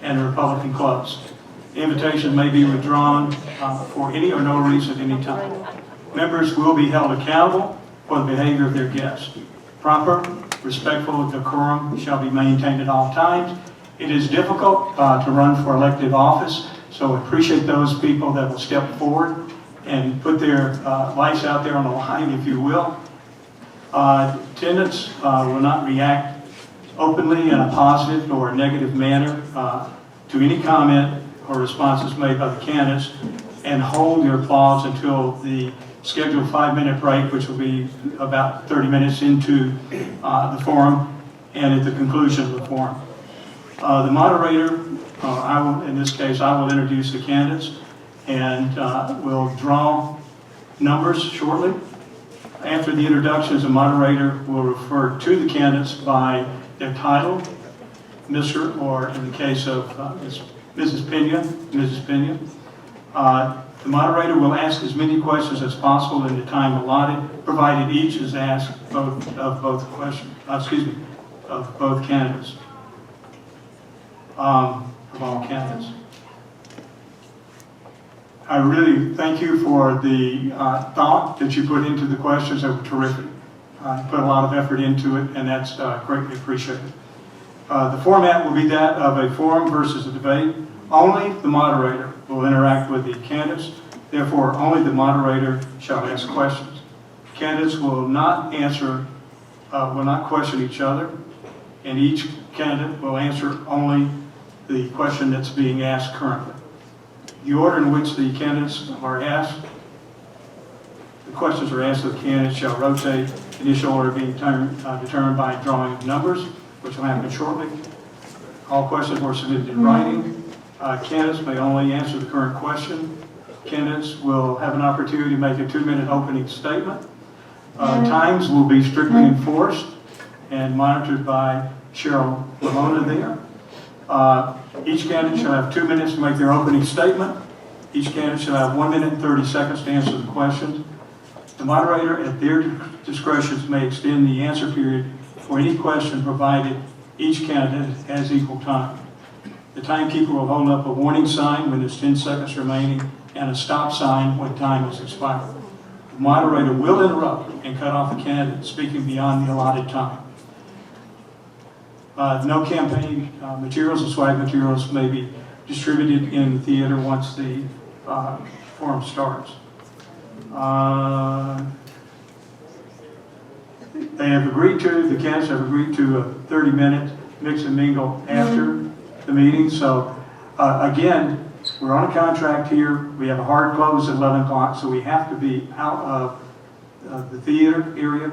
and the Republican clubs. Invitation may be withdrawn for any or no reason at any time. Members will be held accountable for the behavior of their guests. Proper, respectful decorum shall be maintained at all times. It is difficult to run for elective office, so appreciate those people that will step forward and put their lives out there on the line, if you will. Attendants will not react openly in a positive or a negative manner to any comment or responses made by the candidates, and hold your applause until the scheduled 5-minute break, which will be about 30 minutes into the forum and at the conclusion of the forum. The moderator, in this case, I will introduce the candidates and will draw numbers shortly. After the introductions, the moderator will refer to the candidates by their title, Mr. or in the case of Mrs. Pena. The moderator will ask as many questions as possible in the time allotted, provided each is asked of both candidates, of all candidates. I really thank you for the thought that you put into the questions. They were terrific. You put a lot of effort into it, and that's greatly appreciated. The format will be that of a forum versus a debate. Only the moderator will interact with the candidates. Therefore, only the moderator shall ask questions. Candidates will not question each other, and each candidate will answer only the question that's being asked currently. The order in which the candidates are asked, the questions are asked of the candidates shall rotate, initial order being determined by drawing of numbers, which will happen shortly. All questions were submitted in writing. Candidates may only answer the current question. Candidates will have an opportunity to make a 2-minute opening statement. Times will be strictly enforced and monitored by Cheryl Ramona there. Each candidate shall have 2 minutes to make their opening statement. Each candidate shall have 1 minute and 30 seconds to answer the questions. The moderator, at their discretion, may extend the answer period for any question, provided each candidate has equal time. The timekeeper will hold up a warning sign when there's 10 seconds remaining and a stop sign when time has expired. The moderator will interrupt and cut off the candidate speaking beyond the allotted time. No campaign materials or swag materials may be distributed in the theater once the forum starts. The candidates have agreed to a 30-minute mix and mingle after the meeting. So again, we're on a contract here. We have a hard close at 11 o'clock, so we have to be out of the theater area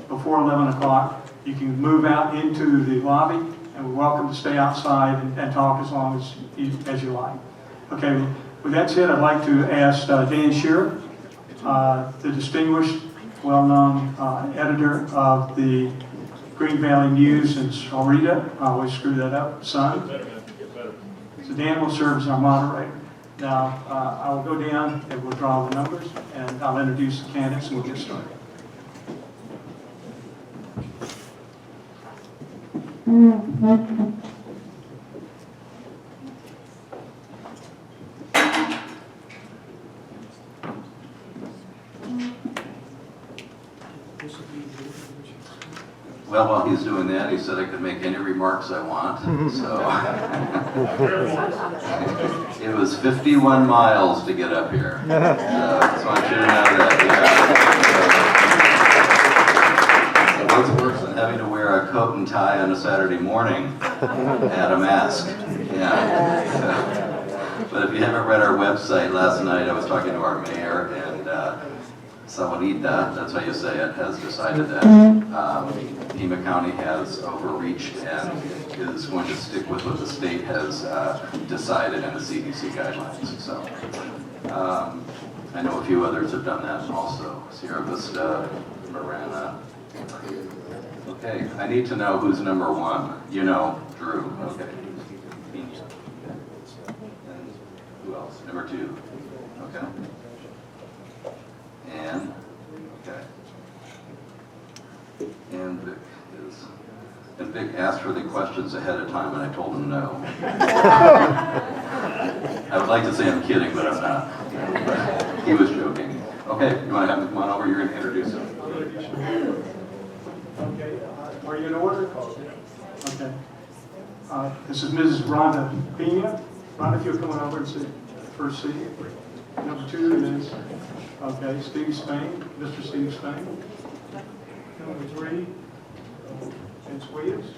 before 11 o'clock. You can move out into the lobby, and we're welcome to stay outside and talk as long as you like. Okay, with that said, I'd like to ask Dan Shearer, the distinguished, well-known editor of the Green Valley News in Florida. I always screw that up, son. So Dan will serve as our moderator. Now, I will go down and we'll draw the numbers, and I'll introduce the candidates and we'll get started. Well, while he's doing that, he said I could make any remarks I want, so. It was 51 miles to get up here. So I just want you to know that, yeah. What's worse than having to wear a coat and tie on a Saturday morning and a mask? Yeah. But if you haven't read our website, last night I was talking to our mayor, and Sawanita, that's how you say it, has decided that Pima County has overreached and is going to stick with what the state has decided in the CDC guidelines. So I know a few others have done that also. Sierra Vista, Marana. Okay, I need to know who's number one. You know, Drew. Okay. And who else? Number two. Okay. And, okay. And Vic asked for the questions ahead of time, and I told him no. I would like to say I'm kidding, but I'm not. But he was joking. Okay, you want to have him come on over? You're going to introduce him. Okay, are you in order? Okay. This is Mrs. Rhonda Pima. Rhonda, if you'll come on over and sit first seat. Number 2 is, okay, Steve Spain, Mr. Steve Spain. Number 3, it's Williams.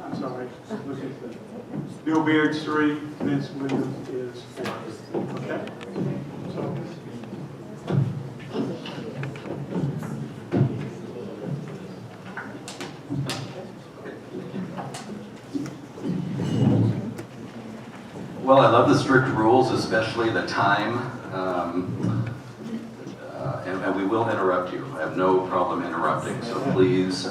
I'm sorry, look at the, Bill Beard's 3, Vince Williams is 4. Okay? So, Well, I love the strict rules, especially the time, and we will interrupt you. I have no problem interrupting, so please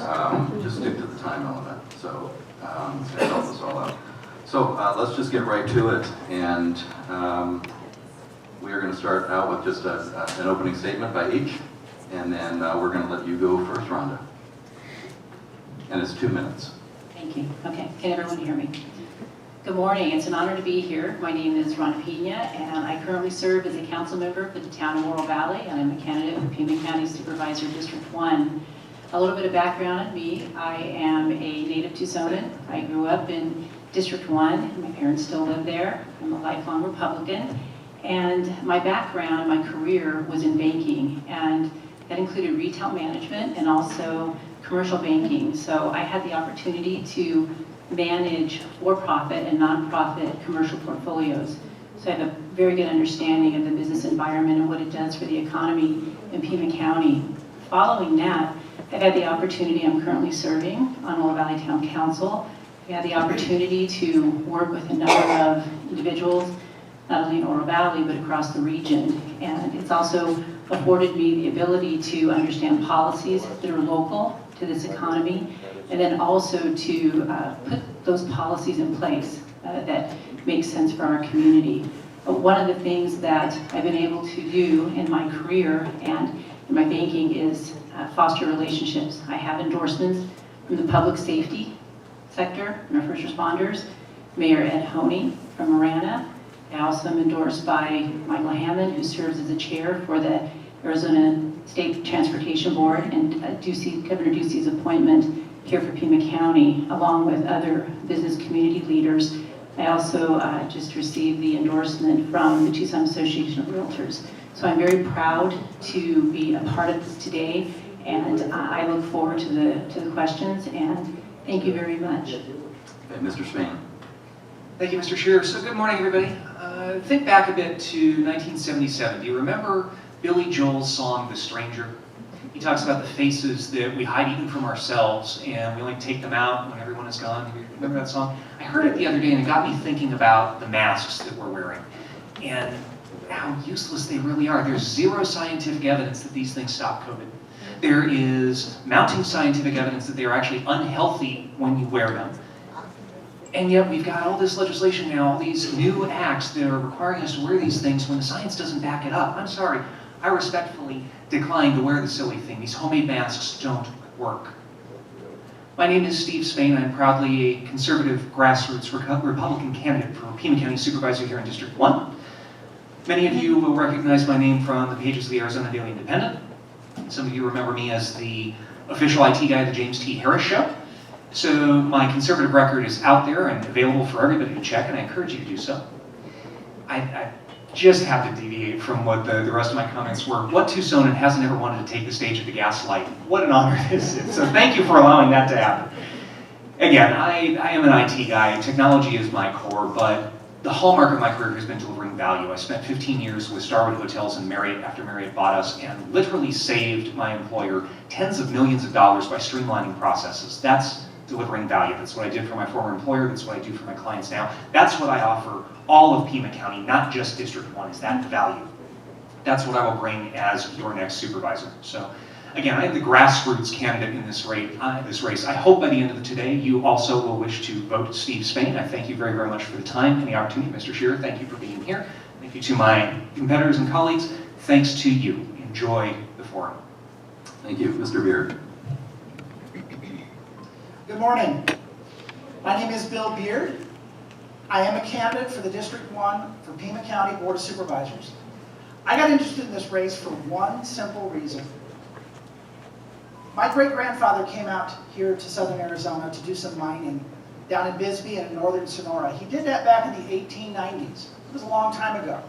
just stick to the time element. So it's going to help us all out. So let's just get right to it, and we are going to start out with just an opening statement by each, and then we're going to let you go first, Rhonda. And it's 2 minutes. Thank you. Okay, can everyone hear me? Good morning. It's an honor to be here. My name is Rhonda Pina, and I currently serve as a council member for the town of Laurel Valley, and I'm a candidate for Pima County Supervisor District 1. A little bit of background on me. I am a native Tucsonan. I grew up in District 1. My parents still live there. I'm a lifelong Republican. And my background, my career was in banking, and that included retail management and also commercial banking. So I had the opportunity to manage for-profit and nonprofit commercial portfolios. So I have a very good understanding of the business environment and what it does for the economy in Pima County. Following that, I've had the opportunity, I'm currently serving on Laurel Valley Town Council. I had the opportunity to work with a number of individuals, not only in Laurel Valley, but across the region. And it's also afforded me the ability to understand policies that are local to this economy, and then also to put those policies in place that make sense for our community. But one of the things that I've been able to do in my career and in my banking is foster relationships. I have endorsements from the public safety sector and our first responders, Mayor Ed Honey from Marana. I also am endorsed by Michael Hammond, who serves as the chair for the Arizona State Transportation Board, and Governor Ducey's appointment here for Pima County, along with other business community leaders. I also just received the endorsement from the Tucson Association of Realtors. So I'm very proud to be a part of this today, and I look forward to the questions, and thank you very much. Okay, Mr. Spain. Thank you, Mr. Shearer. So good morning, everybody. Think back a bit to 1977. Do you remember Billy Joel's song, The Stranger? He talks about the faces that we hide even from ourselves, and we only take them out when everyone is gone. Remember that song? I heard it the other day, and it got me thinking about the masks that we're wearing and how useless they really are. There's zero scientific evidence that these things stop COVID. There is mounting scientific evidence that they are actually unhealthy when you wear them. And yet we've got all this legislation now, all these new acts that are requiring us to wear these things when the science doesn't back it up. I'm sorry, I respectfully decline to wear the silly thing. These homemade masks don't work. My name is Steve Spain. I'm proudly a conservative grassroots Republican candidate for Pima County Supervisor here in District 1. Many of you will recognize my name from the pages of the Arizona Daily Independent. Some of you remember me as the official IT guy at the James T. Harris Show. So my conservative record is out there and available for everybody to check, and I encourage you to do so. I just have to deviate from what the rest of my comments were. What Tucsonan hasn't ever wanted to take the stage at the Gaslight? What an honor this is. So thank you for allowing that to happen. Again, I am an IT guy. Technology is my core, but the hallmark of my career has been delivering value. I spent 15 years with Starwood Hotels and Marriott after Marriott bought us, and literally saved my employer tens of millions of dollars by streamlining processes. That's delivering value. That's what I did for my former employer. That's what I do for my clients now. That's what I offer all of Pima County, not just District 1, is that value. That's what I will bring as your next supervisor. So again, I am the grassroots candidate in this race. I hope by the end of today, you also will wish to vote Steve Spain. I thank you very, very much for the time and the opportunity. Mr. Shearer, thank you for being here. Thank you to my competitors and colleagues. Thanks to you. Enjoy the forum. Thank you. Mr. Beard. Good morning. My name is Bill Beard. I am a candidate for the District 1 for Pima County Board of Supervisors. I got interested in this race for one simple reason. My great-grandfather came out here to southern Arizona to do some mining down in Bisbee and in northern Sonora. He did that back in the 1890s. It was a long time ago.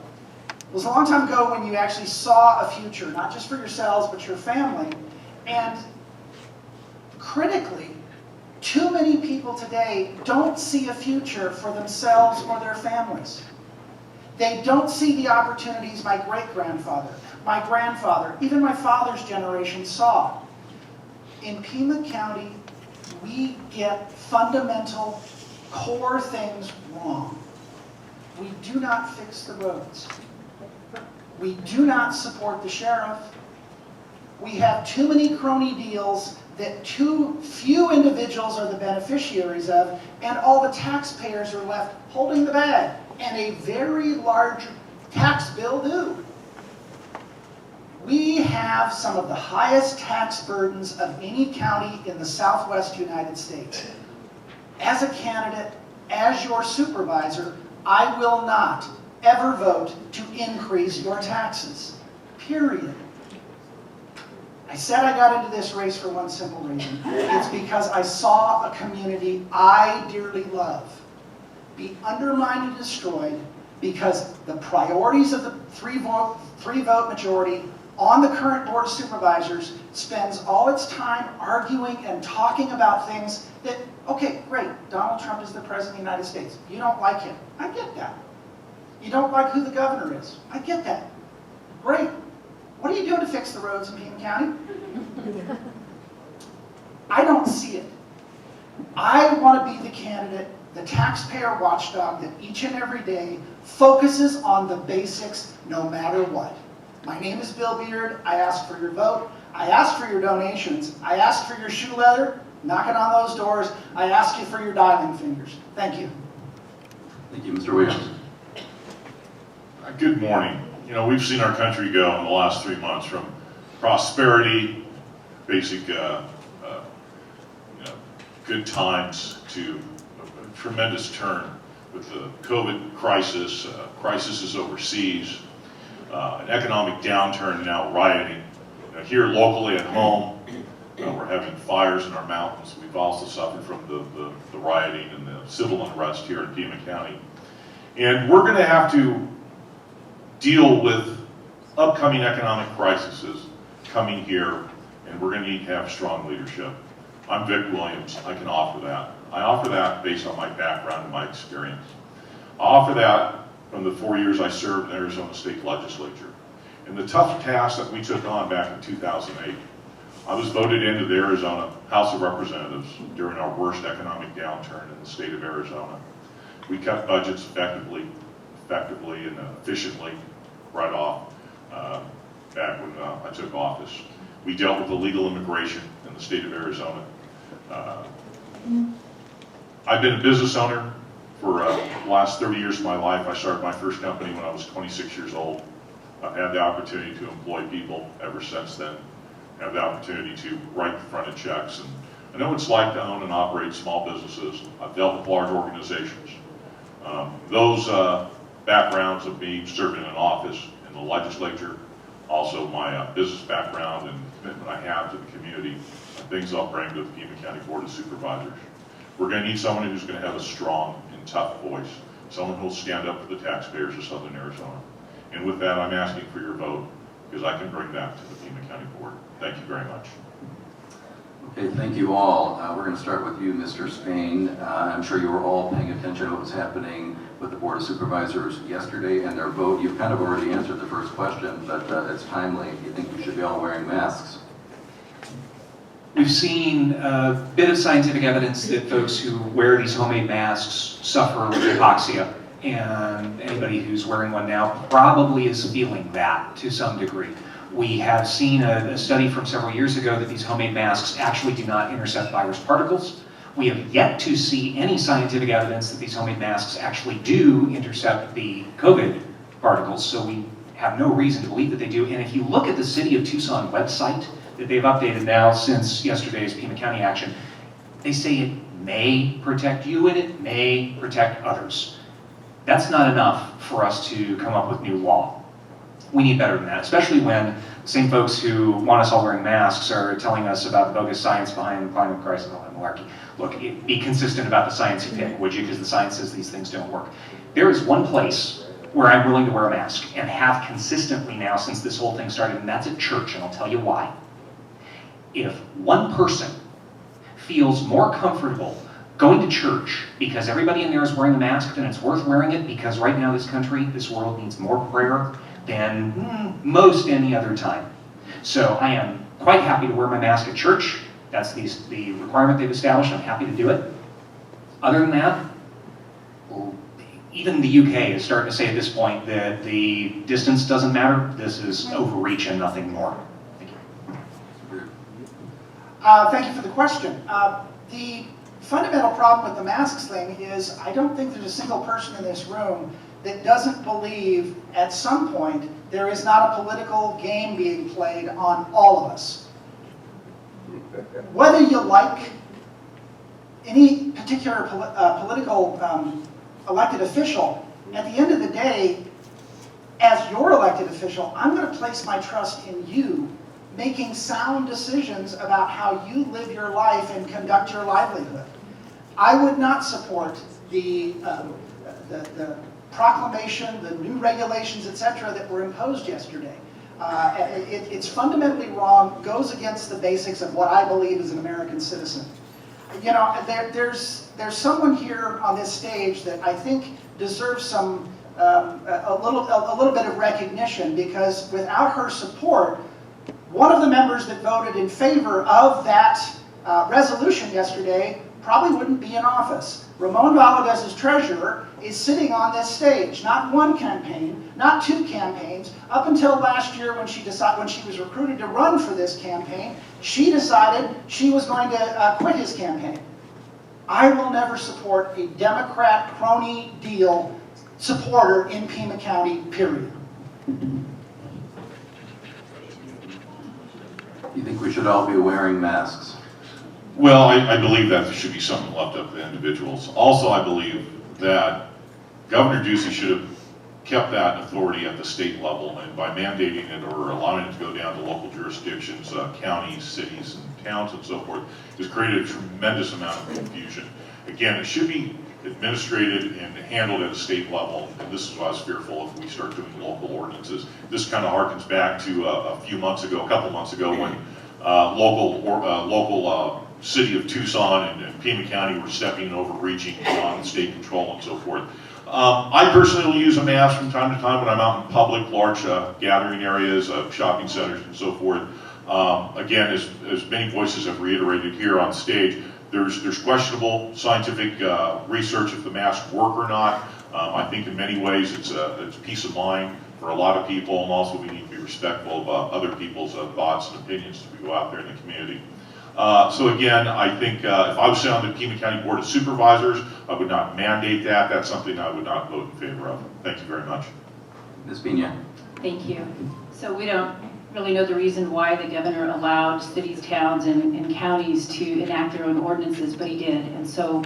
It was a long time ago when you actually saw a future, not just for yourselves, but your family. And critically, too many people today don't see a future for themselves or their families. They don't see the opportunities my great-grandfather, my grandfather, even my father's generation saw. In Pima County, we get fundamental, core things wrong. We do not fix the roads. We do not support the sheriff. We have too many crony deals that too few individuals are the beneficiaries of, and all the taxpayers are left holding the bag, and a very large tax bill due. We have some of the highest tax burdens of any county in the Southwest United States. As a candidate, as your supervisor, I will not ever vote to increase your taxes, period. I said I got into this race for one simple reason. It's because I saw a community I dearly love be undermined and destroyed because the priorities of the three vote majority on the current Board of Supervisors spends all its time arguing and talking about things that, okay, great, Donald Trump is the President of the United States. You don't like him. I get that. You don't like who the governor is. I get that. Great. What are you doing to fix the roads in Pima County? I don't see it. I want to be the candidate, the taxpayer watchdog that each and every day focuses on the basics no matter what. My name is Bill Beard. I ask for your vote. I ask for your donations. I ask for your shoe leather, knocking on those doors. I ask you for your dialing fingers. Thank you. Thank you, Mr. Williams. Good morning. You know, we've seen our country go in the last 3 months from prosperity, basic, good times, to a tremendous turn with the COVID crisis, crises overseas, an economic downturn, now rioting. Here locally at home, we're having fires in our mountains. We've also suffered from the rioting and the civil unrest here in Pima County. And we're going to have to deal with upcoming economic crises coming here, and we're going to need to have strong leadership. I'm Vic Williams. I can offer that. I offer that based on my background and my experience. I offer that from the 4 years I served in the Arizona State Legislature. And the tough task that we took on back in 2008, I was voted into the Arizona House of Representatives during our worst economic downturn in the state of Arizona. We cut budgets effectively and efficiently right off back when I took office. We dealt with illegal immigration in the state of Arizona. I've been a business owner for the last 30 years of my life. I started my first company when I was 26 years old. I've had the opportunity to employ people ever since then. I have the opportunity to write the front of checks. And I know what it's like to own and operate small businesses. I've dealt with large organizations. Those backgrounds of me serving in an office in the legislature, also my business background and commitment I have to the community, and things I'll bring to the Pima County Board of Supervisors. We're going to need someone who's going to have a strong and tough voice, someone who will stand up for the taxpayers of Southern Arizona. And with that, I'm asking for your vote, because I can bring that to the Pima County Board. Thank you very much. Okay, thank you all. We're going to start with you, Mr. Spain. I'm sure you were all paying attention to what was happening with the Board of Supervisors yesterday and their vote. You've kind of already answered the first question, but it's timely. You think we should be all wearing masks? We've seen a bit of scientific evidence that folks who wear these homemade masks suffer with hypoxia, and anybody who's wearing one now probably is feeling that to some degree. We have seen a study from several years ago that these homemade masks actually do not intercept virus particles. We have yet to see any scientific evidence that these homemade masks actually do intercept the COVID particles, so we have no reason to believe that they do. And if you look at the City of Tucson website that they've updated now since yesterday's Pima County action, They say it may protect you and it may protect others. That's not enough for us to come up with new law. We need better than that, especially when the same folks who want us all wearing masks are telling us about the bogus science behind the climate crisis and all that malarkey. Look, be consistent about the science you pick, would you? Because the science says these things don't work. There is one place where I'm willing to wear a mask and have consistently now since this whole thing started, and that's at church, and I'll tell you why. If one person feels more comfortable going to church because everybody in there is wearing a mask, then it's worth wearing it because right now this country, this world needs more prayer than most any other time. So I am quite happy to wear my mask at church. That's the requirement they've established. I'm happy to do it. Other than that, even the UK is starting to say at this point that the distance doesn't matter. This is overreach and nothing more. Thank you. Thank you for the question. The fundamental problem with the masks thing is I don't think there's a single person in this room that doesn't believe at some point there is not a political game being played on all of us. Whether you like any particular political elected official, at the end of the day, as your elected official, I'm going to place my trust in you making sound decisions about how you live your life and conduct your livelihood. I would not support the proclamation, the new regulations, etc., that were imposed yesterday. It's fundamentally wrong, goes against the basics of what I believe as an American citizen. You know, there's someone here on this stage that I think deserves some a little bit of recognition, because without her support, one of the members that voted in favor of that resolution yesterday probably wouldn't be in office. Ramon Valadez's treasurer is sitting on this stage. Not one campaign, not two campaigns. Up until last year when she was recruited to run for this campaign, she decided she was going to quit his campaign. I will never support a Democrat crony deal supporter in Pima County, period. You think we should all be wearing masks? Well, I believe that there should be something left up to individuals. Also, I believe that Governor Ducey should have kept that authority at the state level, and by mandating it or allowing it to go down to local jurisdictions, counties, cities, and towns and so forth, has created a tremendous amount of confusion. Again, it should be administrated and handled at a state level, and this is why I was fearful if we start doing local ordinances. This kind of harkens back to a couple months ago, when local city of Tucson and Pima County were stepping and overreaching beyond state control and so forth. I personally will use a mask from time to time when I'm out in public, large gathering areas, shopping centers and so forth. Again, as many voices have reiterated here on stage, there's questionable scientific research if the masks work or not. I think in many ways it's peace of mind for a lot of people, and also we need to be respectful of other people's thoughts and opinions as we go out there in the community. So again, I think if I was sitting on the Pima County Board of Supervisors, I would not mandate that. That's something I would not vote in favor of. Thank you very much. Ms. Pina. Thank you. So we don't really know the reason why the governor allowed cities, towns, and counties to enact their own ordinances, but he did. And so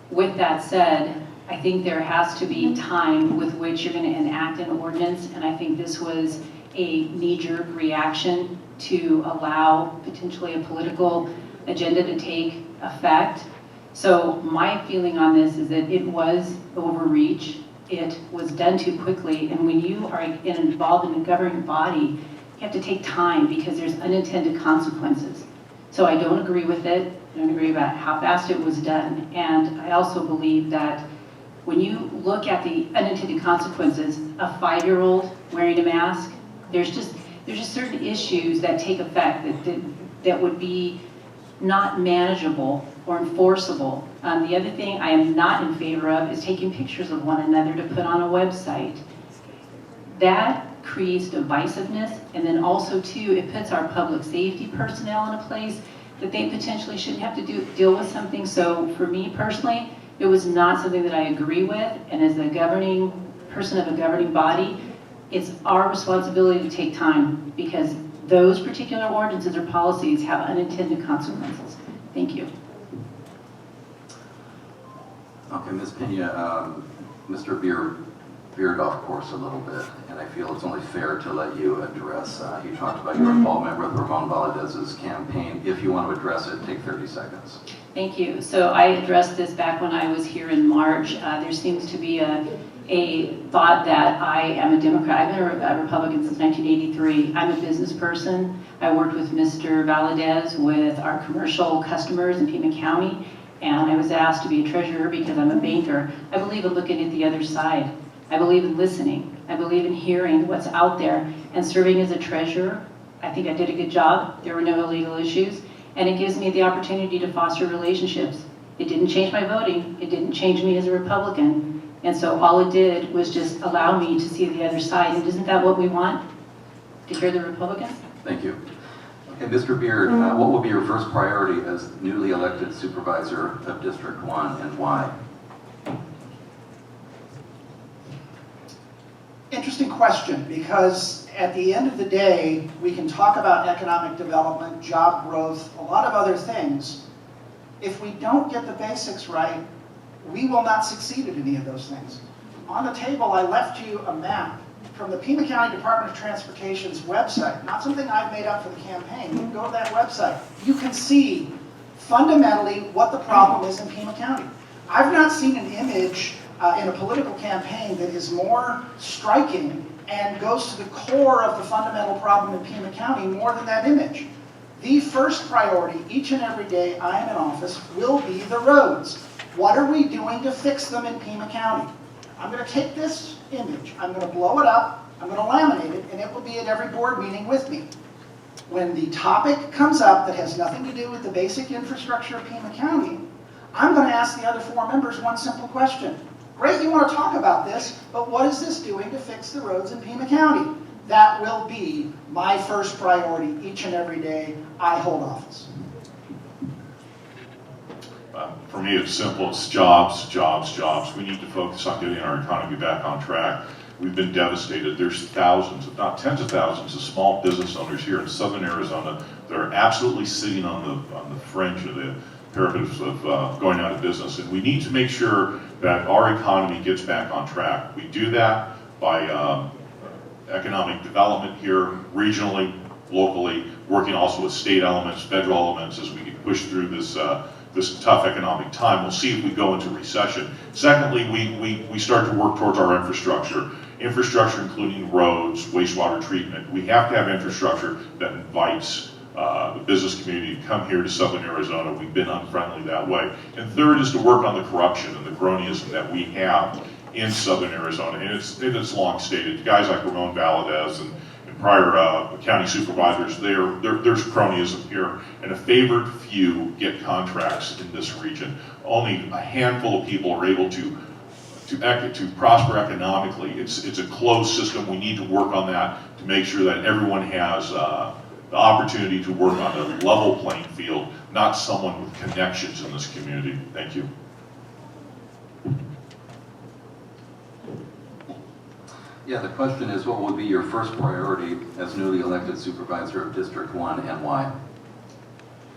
with that said, I think there has to be time with which you're going to enact an ordinance, and I think this was a knee-jerk reaction to allow potentially a political agenda to take effect. So my feeling on this is that it was overreach. It was done too quickly, and when you are involved in a governing body, you have to take time because there's unintended consequences. So I don't agree with it. I don't agree about how fast it was done. And I also believe that when you look at the unintended consequences, a 5-year-old wearing a mask, there's just certain issues that take effect that would be not manageable or enforceable. The other thing I am not in favor of is taking pictures of one another to put on a website. That creates divisiveness, and then also too, it puts our public safety personnel in a place that they potentially shouldn't have to deal with something. So for me personally, it was not something that I agree with, and as a governing person of a governing body, it's our responsibility to take time because those particular ordinances or policies have unintended consequences. Thank you. Okay, Ms. Pena, Mr. Beer veered off course a little bit, and I feel it's only fair to let you address. You talked about your involvement with Ramon Valadez's campaign. If you want to address it, take 30 seconds. Thank you. So I addressed this back when I was here in March. There seems to be a thought that I am a Democrat. I've been a Republican since 1983. I'm a business person. I worked with Mr. Valadez with our commercial customers in Pima County, and I was asked to be a treasurer because I'm a banker. I believe in looking at the other side. I believe in listening. I believe in hearing what's out there and serving as a treasurer. I think I did a good job. There were no illegal issues, and it gives me the opportunity to foster relationships. It didn't change my voting. It didn't change me as a Republican. And so all it did was just allow me to see the other side. And isn't that what we want? To hear the Republicans? Thank you. Okay, Mr. Beard, what will be your first priority as newly elected supervisor of District 1 and why? Interesting question, because at the end of the day, we can talk about economic development, job growth, a lot of other things. If we don't get the basics right, we will not succeed at any of those things. On the table, I left you a map from the Pima County Department of Transportation's website, not something I've made up for the campaign. You can go to that website. You can see fundamentally what the problem is in Pima County. I've not seen an image in a political campaign that is more striking and goes to the core of the fundamental problem in Pima County more than that image. The first priority each and every day I am in office will be the roads. What are we doing to fix them in Pima County? I'm going to take this image, I'm going to blow it up, I'm going to laminate it, and it will be at every board meeting with me. When the topic comes up that has nothing to do with the basic infrastructure of Pima County, I'm going to ask the other 4 members one simple question. Great, you want to talk about this, but what is this doing to fix the roads in Pima County? That will be my first priority each and every day I hold office. For me, it's simple. It's jobs, jobs, jobs. We need to focus on getting our economy back on track. We've been devastated. There's thousands, if not tens of thousands, of small business owners here in southern Arizona that are absolutely sitting on the fringe of the parapet of going out of business. And we need to make sure that our economy gets back on track. We do that by economic development here, regionally, locally, working also with state elements, federal elements as we push through this this tough economic time. We'll see if we go into recession. Secondly, we start to work towards our infrastructure. Infrastructure including roads, wastewater treatment. We have to have infrastructure that invites the business community to come here to southern Arizona. We've been unfriendly that way. And third is to work on the corruption and the cronyism that we have in southern Arizona. And it's long stated. Guys like Ramon Valadez and prior county supervisors, there's cronyism here, and a favored few get contracts in this region. Only a handful of people are able to prosper economically. It's a closed system. We need to work on that to make sure that everyone has the opportunity to work on a level playing field, not someone with connections in this community. Thank you. Yeah, the question is, what would be your first priority as newly elected supervisor of District 1 and why?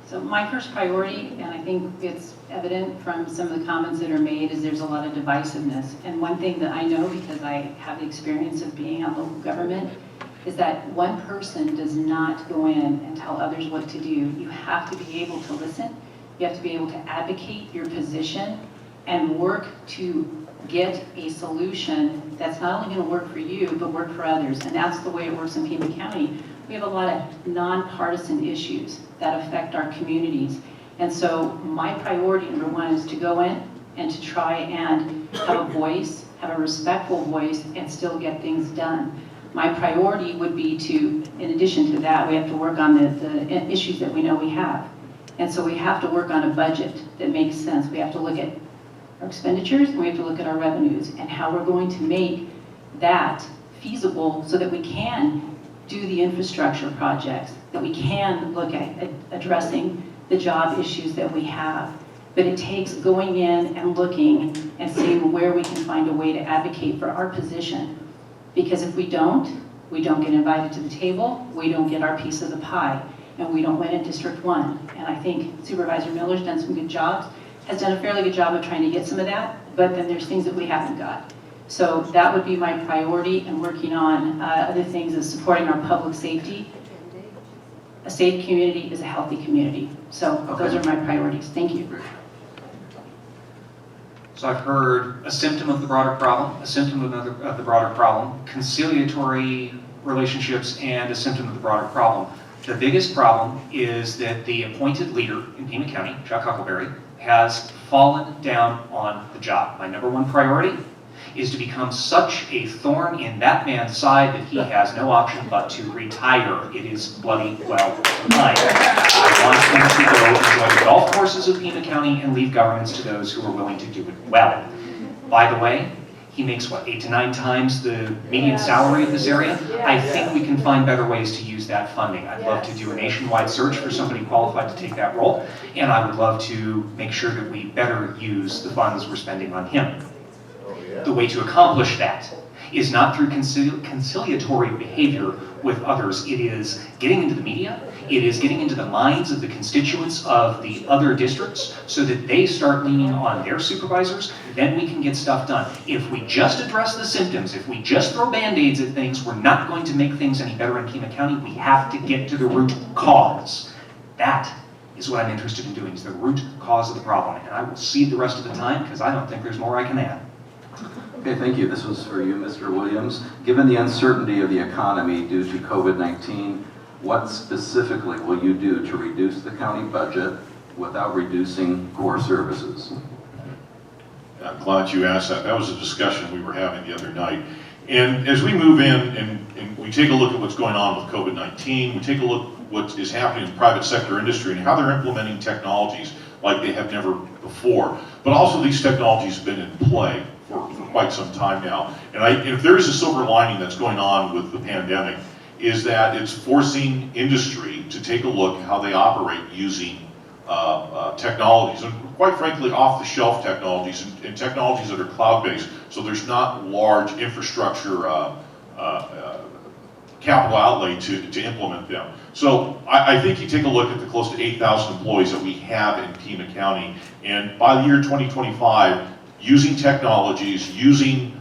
So my first priority, and I think it's evident from some of the comments that are made, is there's a lot of divisiveness. And one thing that I know, because I have the experience of being on local government, is that one person does not go in and tell others what to do. You have to be able to listen. You have to be able to advocate your position and work to get a solution that's not only going to work for you, but work for others. And that's the way it works in Pima County. We have a lot of nonpartisan issues that affect our communities. And so my priority, number one, is to go in and to try and have a voice, have a respectful voice, and still get things done. My priority would be to, in addition to that, we have to work on the issues that we know we have. And so we have to work on a budget that makes sense. We have to look at our expenditures, and we have to look at our revenues and how we're going to make that feasible so that we can do the infrastructure projects, that we can look at addressing the job issues that we have. But it takes going in and looking and seeing where we can find a way to advocate for our position. Because if we don't get invited to the table, we don't get our piece of the pie, and we don't win in District 1. And I think Supervisor Miller's done some good jobs has done a fairly good job of trying to get some of that, but then there's things that we haven't got. So that would be my priority, and working on other things is supporting our public safety. A safe community is a healthy community. So those are my priorities. Thank you. So I've heard a symptom of the broader problem, a symptom of the broader problem, conciliatory relationships, and a symptom of the broader problem. The biggest problem is that the appointed leader in Pima County, Chuck Huckleberry, has fallen down on the job. My number one priority is to become such a thorn in that man's side that he has no option but to retire. It is bloody well time. I want him to go enjoy the golf courses of Pima County and leave governments to those who are willing to do it well. By the way, he makes, what, 8 to 9 times the median salary of this area? I think we can find better ways to use that funding. I'd love to do a nationwide search for somebody qualified to take that role, and I would love to make sure that we better use the funds we're spending on him. The way to accomplish that is not through conciliatory behavior with others. It is getting into the media. It is getting into the minds of the constituents of the other districts so that they start leaning on their supervisors. Then we can get stuff done. If we just address the symptoms, if we just throw Band-Aids at things, we're not going to make things any better in Pima County. We have to get to the root cause. That is what I'm interested in doing, is the root cause of the problem. And I will cede the rest of the time because I don't think there's more I can add. Okay, thank you. This was for you, Mr. Williams. Given the uncertainty of the economy due to COVID-19, what specifically will you do to reduce the county budget without reducing core services? I'm glad you asked that. That was a discussion we were having the other night. And as we move in and we take a look at what's going on with COVID-19, we take a look at what is happening in the private sector industry and how they're implementing technologies like they have never before. But also these technologies have been in play for quite some time now. And if there is a silver lining that's going on with the pandemic, is that it's forcing industry to take a look at how they operate using technologies, and quite frankly, off-the-shelf technologies and technologies that are cloud-based, so there's not large infrastructure capital outlay to implement them. So I think you take a look at the close to 8,000 employees that we have in Pima County, and by the year 2025, using technologies, using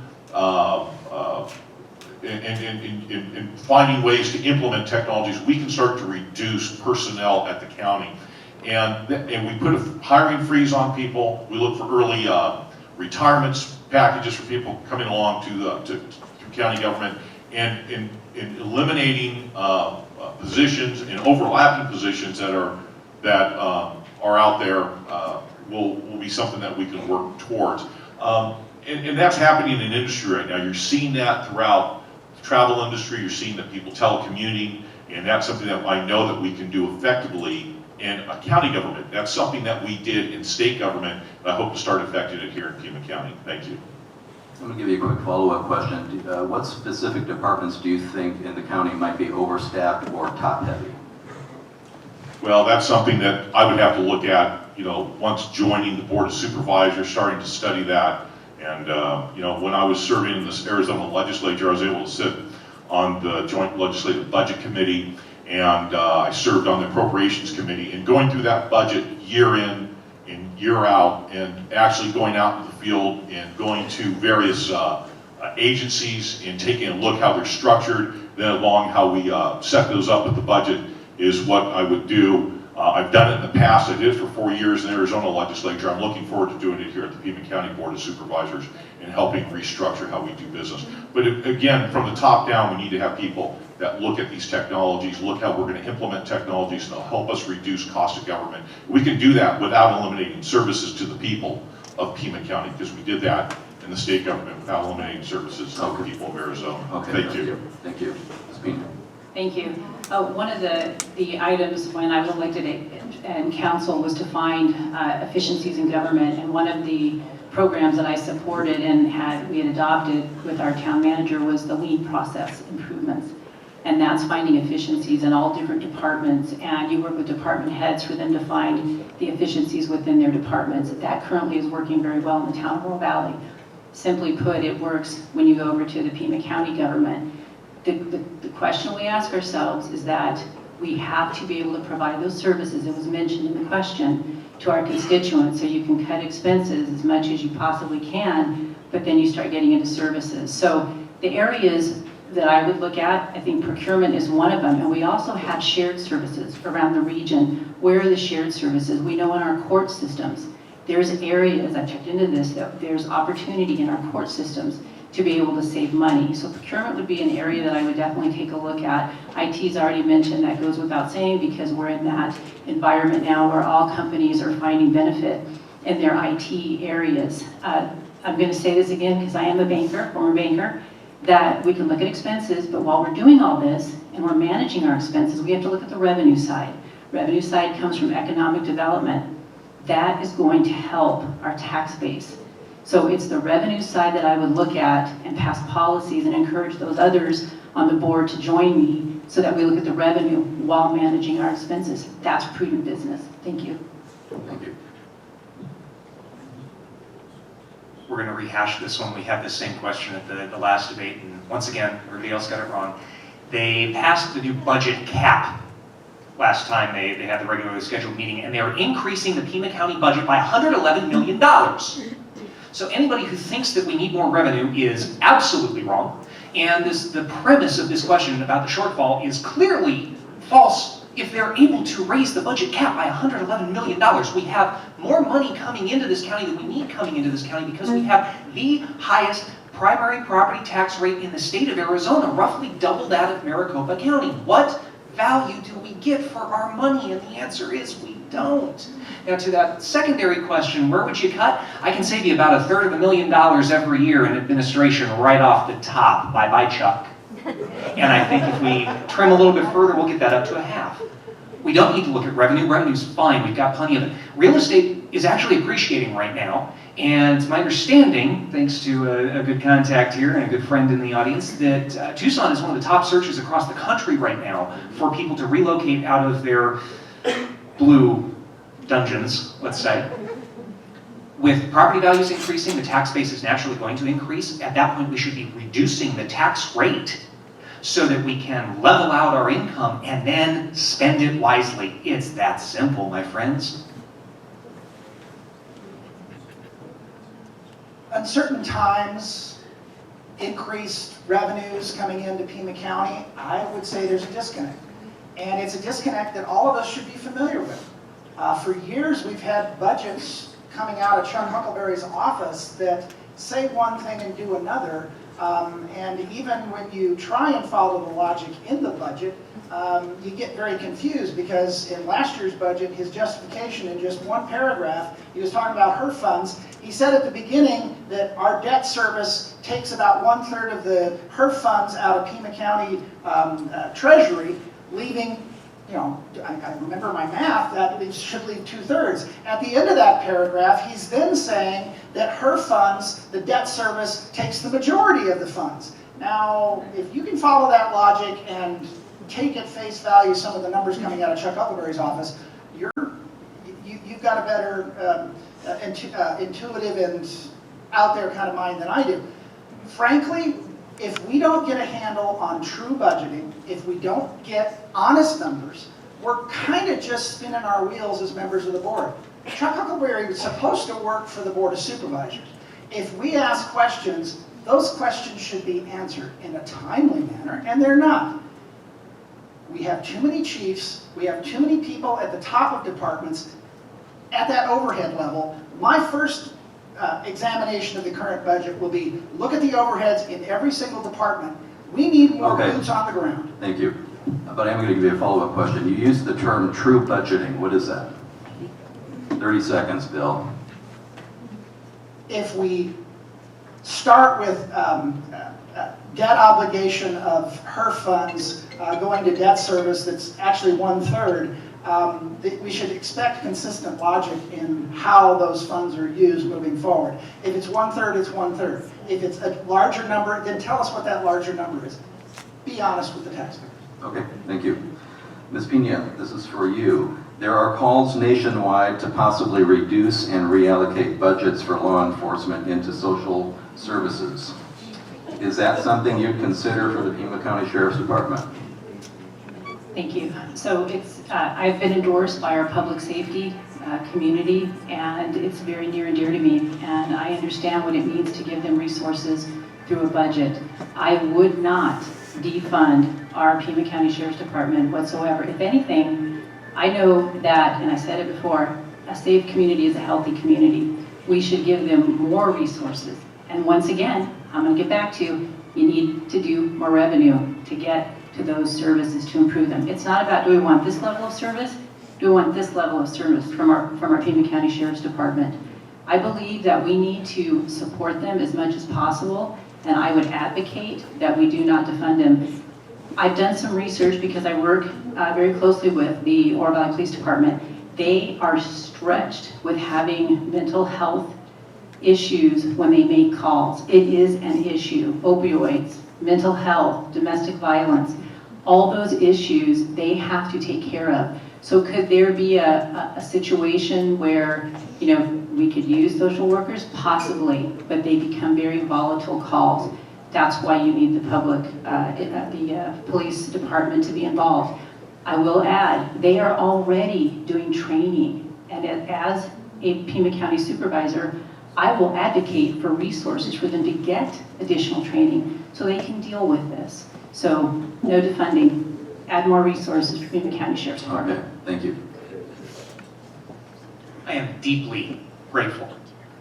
and finding ways to implement technologies, we can start to reduce personnel at the county. And we put a hiring freeze on people. We look for early retirements packages for people coming along to county government, and eliminating positions and overlapping positions that are out there will be something that we can work towards. And that's happening in industry right now. You're seeing that throughout the travel industry. You're seeing that people telecommuting, and that's something that I know that we can do effectively in a county government. That's something that we did in state government, and I hope to start effecting it here in Pima County. Thank you. I'm going to give you a quick follow-up question. What specific departments do you think in the county might be overstaffed or top-heavy? Well, that's something that I would have to look at, once joining the Board of Supervisors, starting to study that. And, when I was serving in this Arizona legislature, I was able to sit on the Joint Legislative Budget Committee, and I served on the Appropriations Committee. And going through that budget year in and year out, and actually going out into the field and going to various agencies and taking a look how they're structured, then along how we set those up with the budget is what I would do. I've done it in the past. I did it for 4 years in the Arizona legislature. I'm looking forward to doing it here at the Pima County Board of Supervisors and helping restructure how we do business. But again, from the top down, we need to have people that look at these technologies, look how we're going to implement technologies, and they'll help us reduce cost of government. We can do that without eliminating services to the people of Pima County, because we did that in the state government without eliminating services to the people of Arizona. Okay, Thank you. Thank you. Ms. Pina. Thank you. One of the items when I was elected in council was to find efficiencies in government, and one of the programs that I supported and we had adopted with our town manager was the lean process improvements. And that's finding efficiencies in all different departments, and you work with department heads for them to find the efficiencies within their departments. That currently is working very well in the town of Morro Valley. Simply put, it works when you go over to the Pima County government. The question we ask ourselves is that we have to be able to provide those services. It was mentioned in the question. to our constituents, so you can cut expenses as much as you possibly can, but then you start getting into services. So the areas that I would look at, I think procurement is one of them, and we also have shared services around the region. Where are the shared services? We know in our court systems, there's areas, I've checked into this, that there's opportunity in our court systems to be able to save money. So procurement would be an area that I would definitely take a look at. IT's already mentioned, that goes without saying, because we're in that environment now where all companies are finding benefit in their IT areas. I'm going to say this again because I am a banker, former banker, that we can look at expenses, but while we're doing all this and we're managing our expenses, we have to look at the revenue side. Revenue side comes from economic development. That is going to help our tax base. So it's the revenue side that I would look at and pass policies and encourage those others on the board to join me so that we look at the revenue while managing our expenses. That's prudent business. Thank you. Thank you. We're going to rehash this one. We had the same question at the last debate, and once again, everybody else got it wrong. They passed the new budget cap last time they had the regularly scheduled meeting, and they are increasing the Pima County budget by $111 million. So anybody who thinks that we need more revenue is absolutely wrong, and the premise of this question about the shortfall is clearly false. If they're able to raise the budget cap by $111 million, we have more money coming into this county than we need coming into this county because we have the highest primary property tax rate in the state of Arizona, roughly double that of Maricopa County. What value do we get for our money? And the answer is we don't. Now to that secondary question, where would you cut? I can save you about $250,000 every year in administration right off the top. Bye-bye, Chuck. And I think if we trim a little bit further, we'll get that up to a half. We don't need to look at revenue. Revenue's fine. We've got plenty of it. Real estate is actually appreciating right now. And my understanding, thanks to a good contact here and a good friend in the audience, that Tucson is one of the top searches across the country right now for people to relocate out of their blue dungeons, let's say. With property values increasing, the tax base is naturally going to increase. At that point, we should be reducing the tax rate so that we can level out our income and then spend it wisely. It's that simple, my friends. Uncertain times, increased revenues coming into Pima County, I would say there's a disconnect. And it's a disconnect that all of us should be familiar with. For years, we've had budgets coming out of Chuck Huckleberry's office that say one thing and do another. And even when you try and follow the logic in the budget, you get very confused because in last year's budget, his justification in just one paragraph, he was talking about HERF funds. He said at the beginning that our debt service takes about 1/3 of the HERF funds out of Pima County Treasury, leaving, you know, I remember my math, that should leave 2/3. At the end of that paragraph, he's then saying that her funds, the debt service, takes the majority of the funds. Now, if you can follow that logic and take at face value some of the numbers coming out of Chuck Huckleberry's office, you've got a better intuitive and out there kind of mind than I do. Frankly, if we don't get a handle on true budgeting, if we don't get honest numbers, we're kind of just spinning our wheels as members of the board. Chuck Huckleberry was supposed to work for the Board of Supervisors. If we ask questions, those questions should be answered in a timely manner, and they're not. We have too many chiefs, we have too many people at the top of departments at that overhead level. My first examination of the current budget will be, look at the overheads in every single department. We need more boots on the ground. Thank you. But I'm going to give you a follow-up question. You used the term true budgeting. What is that? 30 seconds, Bill. If we start with debt obligation of her funds going to debt service that's actually 1/3, we should expect consistent logic in how those funds are used moving forward. If it's 1/3, it's 1/3. If it's a larger number, then tell us what that larger number is. Be honest with the taxpayer. Okay, thank you. Ms. Pina, this is for you. There are calls nationwide to possibly reduce and reallocate budgets for law enforcement into social services. Is that something you'd consider for the Pima County Sheriff's Department? Thank you. So it's, I've been endorsed by our public safety community, and it's very near and dear to me, and I understand what it means to give them resources through a budget. I would not defund our Pima County Sheriff's Department whatsoever. If anything, I know that, and I said it before, a safe community is a healthy community. We should give them more resources. And once again, I'm going to get back to you need to do more revenue to get to those services to improve them. It's not about, do we want this level of service? Do we want this level of service from our Pima County Sheriff's Department? I believe that we need to support them as much as possible, and I would advocate that we do not defund them. I've done some research because I work very closely with the Oro Valley Police Department. They are stretched with having mental health issues when they make calls. It is an issue. Opioids, mental health, domestic violence, all those issues they have to take care of. So could there be a situation where, you know, we could use social workers? Possibly, but they become very volatile calls. That's why you need the public, the police department to be involved. I will add, they are already doing training, and as a Pima County supervisor, I will advocate for resources for them to get additional training so they can deal with this. So no defunding, add more resources for Pima County Sheriff's Department. Okay, thank you. I am deeply grateful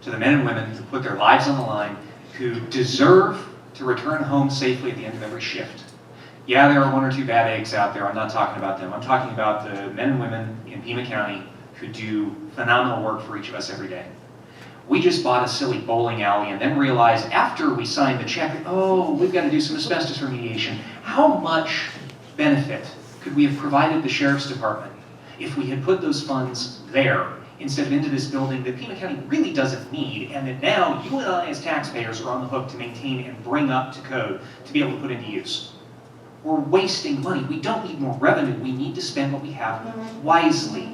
to the men and women who put their lives on the line, who deserve to return home safely at the end of every shift. Yeah, there are one or two bad eggs out there. I'm not talking about them. I'm talking about the men and women in Pima County who do phenomenal work for each of us every day. We just bought a silly bowling alley and then realized after we signed the check, oh, we've got to do some asbestos remediation. How much benefit could we have provided the Sheriff's Department if we had put those funds there instead of into this building that Pima County really doesn't need, and that now you and I as taxpayers are on the hook to maintain and bring up to code to be able to put into use? We're wasting money. We don't need more revenue. We need to spend what we have wisely.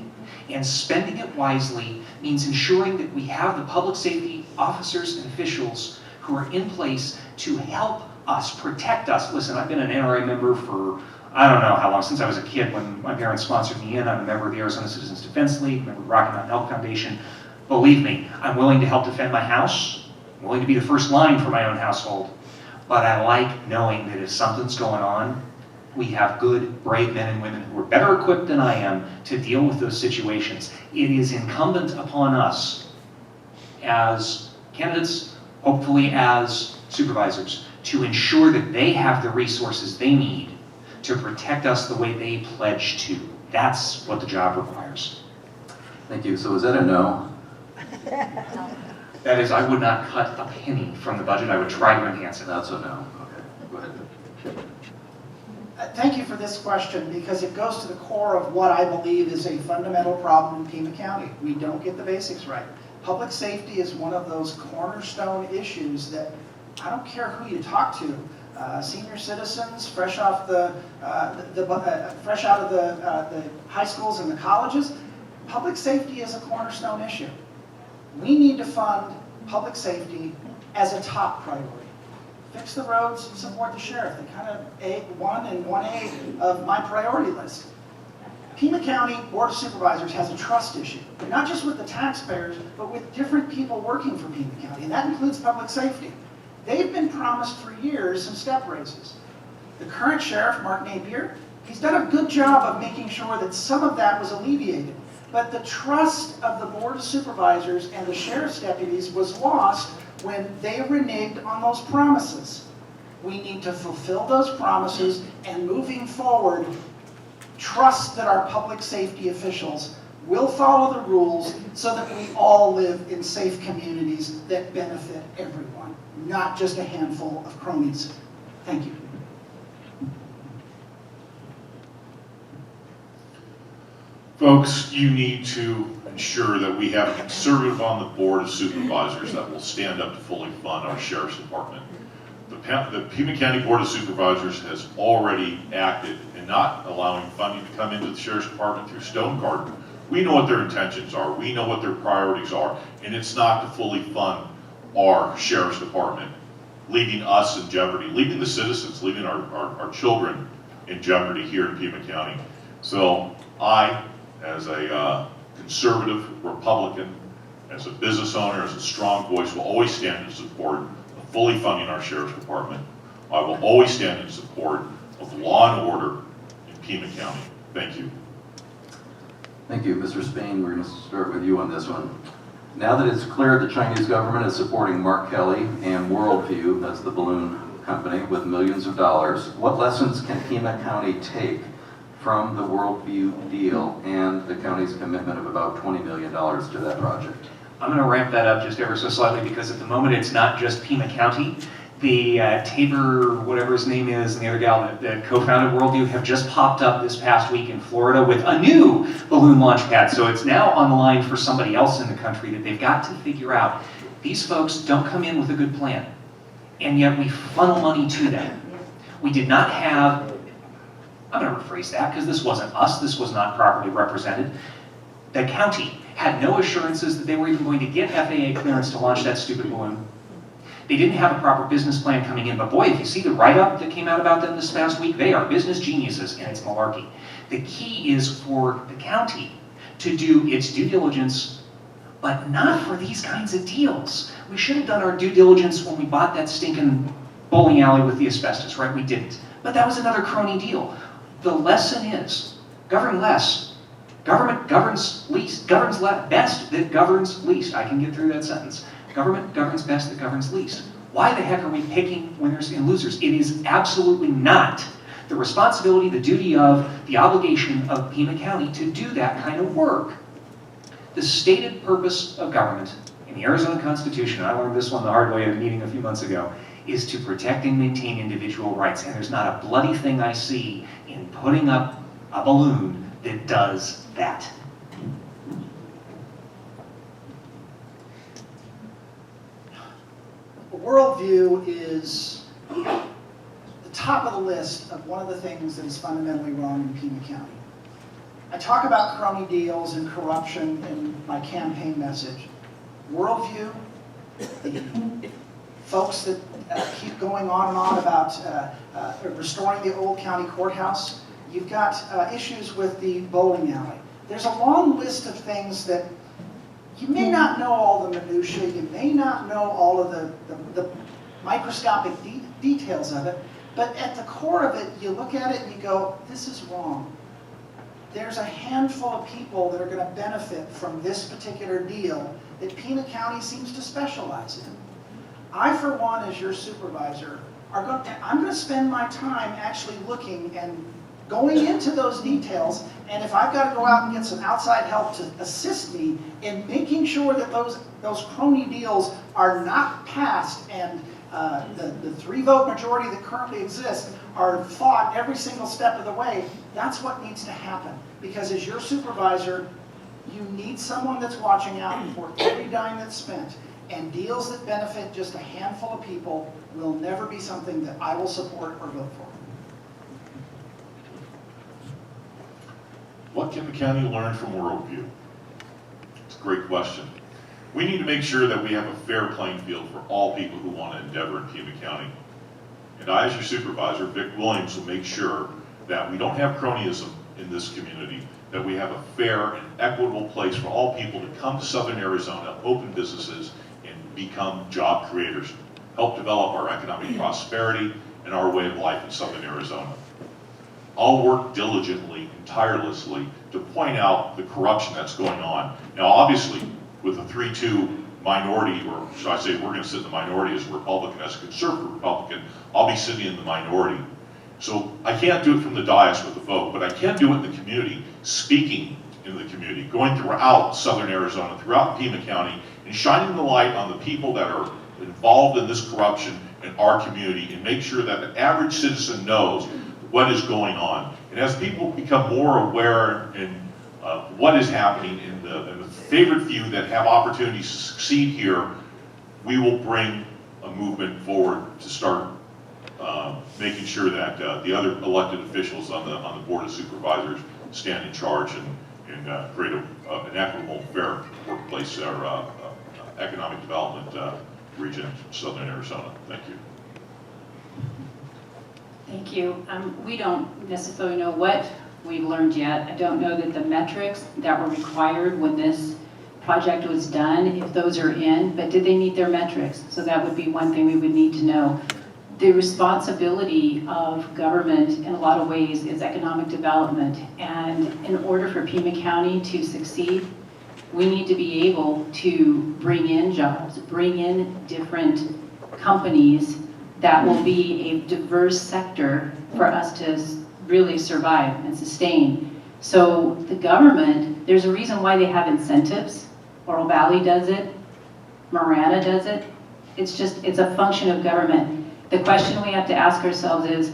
And spending it wisely means ensuring that we have the public safety officers and officials who are in place to help us, protect us. Listen, I've been an NRA member for I don't know how long, since I was a kid when my parents sponsored me in. I'm a member of the Arizona Citizens Defense League, member of the Rocky Mountain Health Foundation. Believe me, I'm willing to help defend my house. I'm willing to be the first line for my own household. But I like knowing that if something's going on, we have good, brave men and women who are better equipped than I am to deal with those situations. It is incumbent upon us as candidates, hopefully as supervisors, to ensure that they have the resources they need to protect us the way they pledge to. That's what the job requires. Thank you. So is that a no? That is, I would not cut a penny from the budget. I would try to enhance it. That's a no. Okay, go ahead. Thank you for this question, because it goes to the core of what I believe is a fundamental problem in Pima County. We don't get the basics right. Public safety is one of those cornerstone issues that I don't care who you talk to, senior citizens, fresh out of the high schools and the colleges. Public safety is a cornerstone issue. We need to fund public safety as a top priority. Fix the roads, support the sheriff. They kind of A1 and 1A of my priority list. Pima County Board of Supervisors has a trust issue, not just with the taxpayers, but with different people working for Pima County, and that includes public safety. They've been promised for years some step raises. The current sheriff, Mark Napier, he's done a good job of making sure that some of that was alleviated. But the trust of the Board of Supervisors and the sheriff's deputies was lost when they reneged on those promises. We need to fulfill those promises, and moving forward, trust that our public safety officials will follow the rules so that we all live in safe communities that benefit everyone, not just a handful of cronies. Thank you. Folks, you need to ensure that we have a conservative on the Board of Supervisors that will stand up to fully fund our Sheriff's Department. The Pima County Board of Supervisors has already acted in not allowing funding to come into the Sheriff's Department through Stone Garden. We know what their intentions are, we know what their priorities are, and it's not to fully fund our Sheriff's Department, leaving us in jeopardy, leaving the citizens, leaving our children in jeopardy here in Pima County. So I, as a conservative Republican, as a business owner, as a strong voice, will always stand in support of fully funding our sheriff's department. I will always stand in support of law and order in Pima County. Thank you. Thank you. Mr. Spain, we're going to start with you on this one. Now that it's clear the Chinese government is supporting Mark Kelly and Worldview, that's the balloon company, with millions of dollars, what lessons can Pima County take from the Worldview deal and the county's commitment of about $20 million to that project? I'm going to ramp that up just ever so slightly because at the moment it's not just Pima County. The Tabor, whatever his name is, and the other gal that co-founded Worldview have just popped up this past week in Florida with a new balloon launch pad. So it's now on the line for somebody else in the country that they've got to figure out. These folks don't come in with a good plan, and yet we funnel money to them. We did not have, I'm going to rephrase that because this wasn't us, this was not properly represented. The county had no assurances that they were even going to get FAA clearance to launch that stupid balloon. They didn't have a proper business plan coming in, but boy, if you see the write-up that came out about them this past week, they are business geniuses, and it's malarkey. The key is for the county to do its due diligence, but not for these kinds of deals. We should have done our due diligence when we bought that stinking bowling alley with the asbestos, right? We didn't. But that was another crony deal. The lesson is, govern less. Government governs least, best that governs least. I can get through that sentence. Government governs best that governs least. Why the heck are we picking winners and losers? It is absolutely not the responsibility, the duty of, the obligation of Pima County to do that kind of work. The stated purpose of government in the Arizona Constitution, I learned this one the hard way at a meeting a few months ago, is to protect and maintain individual rights. And there's not a bloody thing I see in putting up a balloon that does that. Worldview is the top of the list of one of the things that is fundamentally wrong in Pima County. I talk about crony deals and corruption in my campaign message. Worldview, the folks that keep going on and on about restoring the old county courthouse. You've got issues with the bowling alley. There's a long list of things that you may not know all the minutiae, you may not know all of the microscopic details of it, but at the core of it, you look at it and you go, this is wrong. There's a handful of people that are going to benefit from this particular deal that Pima County seems to specialize in. I, for one, as your supervisor, I'm going to spend my time actually looking and going into those details, and if I've got to go out and get some outside help to assist me in making sure that those crony deals are not passed and the 3-vote majority that currently exists are fought every single step of the way, that's what needs to happen. Because as your supervisor, you need someone that's watching out for every dime that's spent. And deals that benefit just a handful of people will never be something that I will support or vote for. What can the county learn from Worldview? It's a great question. We need to make sure that we have a fair playing field for all people who want to endeavor in Pima County. And I, as your supervisor, Vic Williams, will make sure that we don't have cronyism in this community, that we have a fair and equitable place for all people to come to Southern Arizona, open businesses, and become job creators, help develop our economic prosperity and our way of life in Southern Arizona. I'll work diligently and tirelessly to point out the corruption that's going on. Now, obviously, with a 3-2 minority, or should I say we're going to sit in the minority as a Republican, as a conservative Republican, I'll be sitting in the minority. So I can't do it from the dais with a vote, but I can do it in the community, speaking in the community, going throughout Southern Arizona, throughout Pima County, and shining the light on the people that are involved in this corruption in our community, and make sure that the average citizen knows what is going on. And as people become more aware in what is happening in the favored few that have opportunities to succeed here, we will bring a movement forward to start making sure that the other elected officials on the Board of Supervisors stand in charge and create an equitable, fair workplace or economic development region in Southern Arizona. Thank you. Thank you. We don't necessarily know what we've learned yet. I don't know that the metrics that were required when this project was done, if those are in, but did they meet their metrics? So that would be one thing we would need to know. The responsibility of government in a lot of ways is economic development. And in order for Pima County to succeed, we need to be able to bring in jobs, bring in different companies that will be a diverse sector for us to really survive and sustain. So the government, there's a reason why they have incentives. Oro Valley does it, Marana does it. It's a function of government. The question we have to ask ourselves is,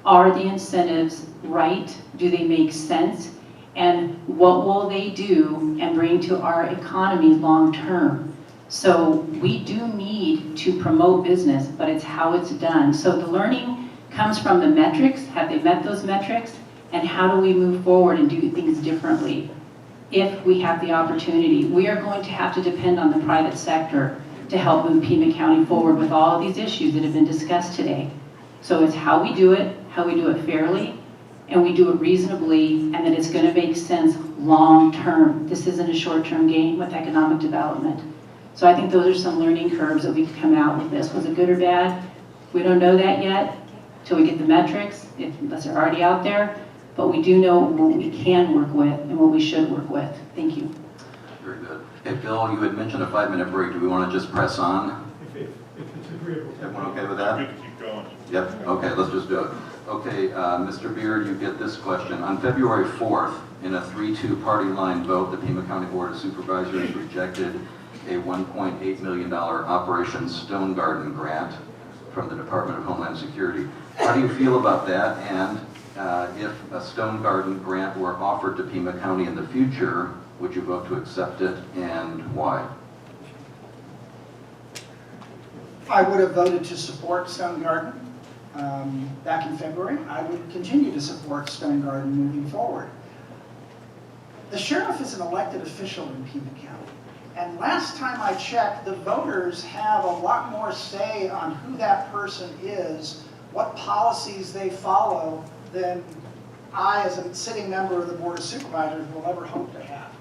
are the incentives right? Do they make sense? And what will they do and bring to our economy long term? So we do need to promote business, but it's how it's done. So the learning comes from the metrics. Have they met those metrics? And how do we move forward and do things differently if we have the opportunity? We are going to have to depend on the private sector to help move Pima County forward with all of these issues that have been discussed today. So it's how we do it fairly, and we do it reasonably, and that it's going to make sense long term. This isn't a short-term gain with economic development. So I think those are some learning curves that we can come out with this. Was it good or bad? We don't know that yet till we get the metrics, unless they're already out there. But we do know what we can work with and what we should work with. Thank you. Very good. Hey, Bill, you had mentioned a 5-minute break. Do we want to just press on? If it's agreeable. Everyone okay with that? Good to keep going. Yep, okay, let's just do it. Okay, Mr. Beard, you get this question. On February 4th, in a 3-2 party line vote, the Pima County Board of Supervisors rejected a $1.8 million Operation Stone Garden grant from the Department of Homeland Security. How do you feel about that? And if a Stone Garden grant were offered to Pima County in the future, would you vote to accept it, and why? I would have voted to support Stone Garden back in February. I would continue to support Stone Garden moving forward. The sheriff is an elected official in Pima County. And last time I checked, the voters have a lot more say on who that person is, what policies they follow, than I, as a sitting member of the Board of Supervisors, will ever hope to have.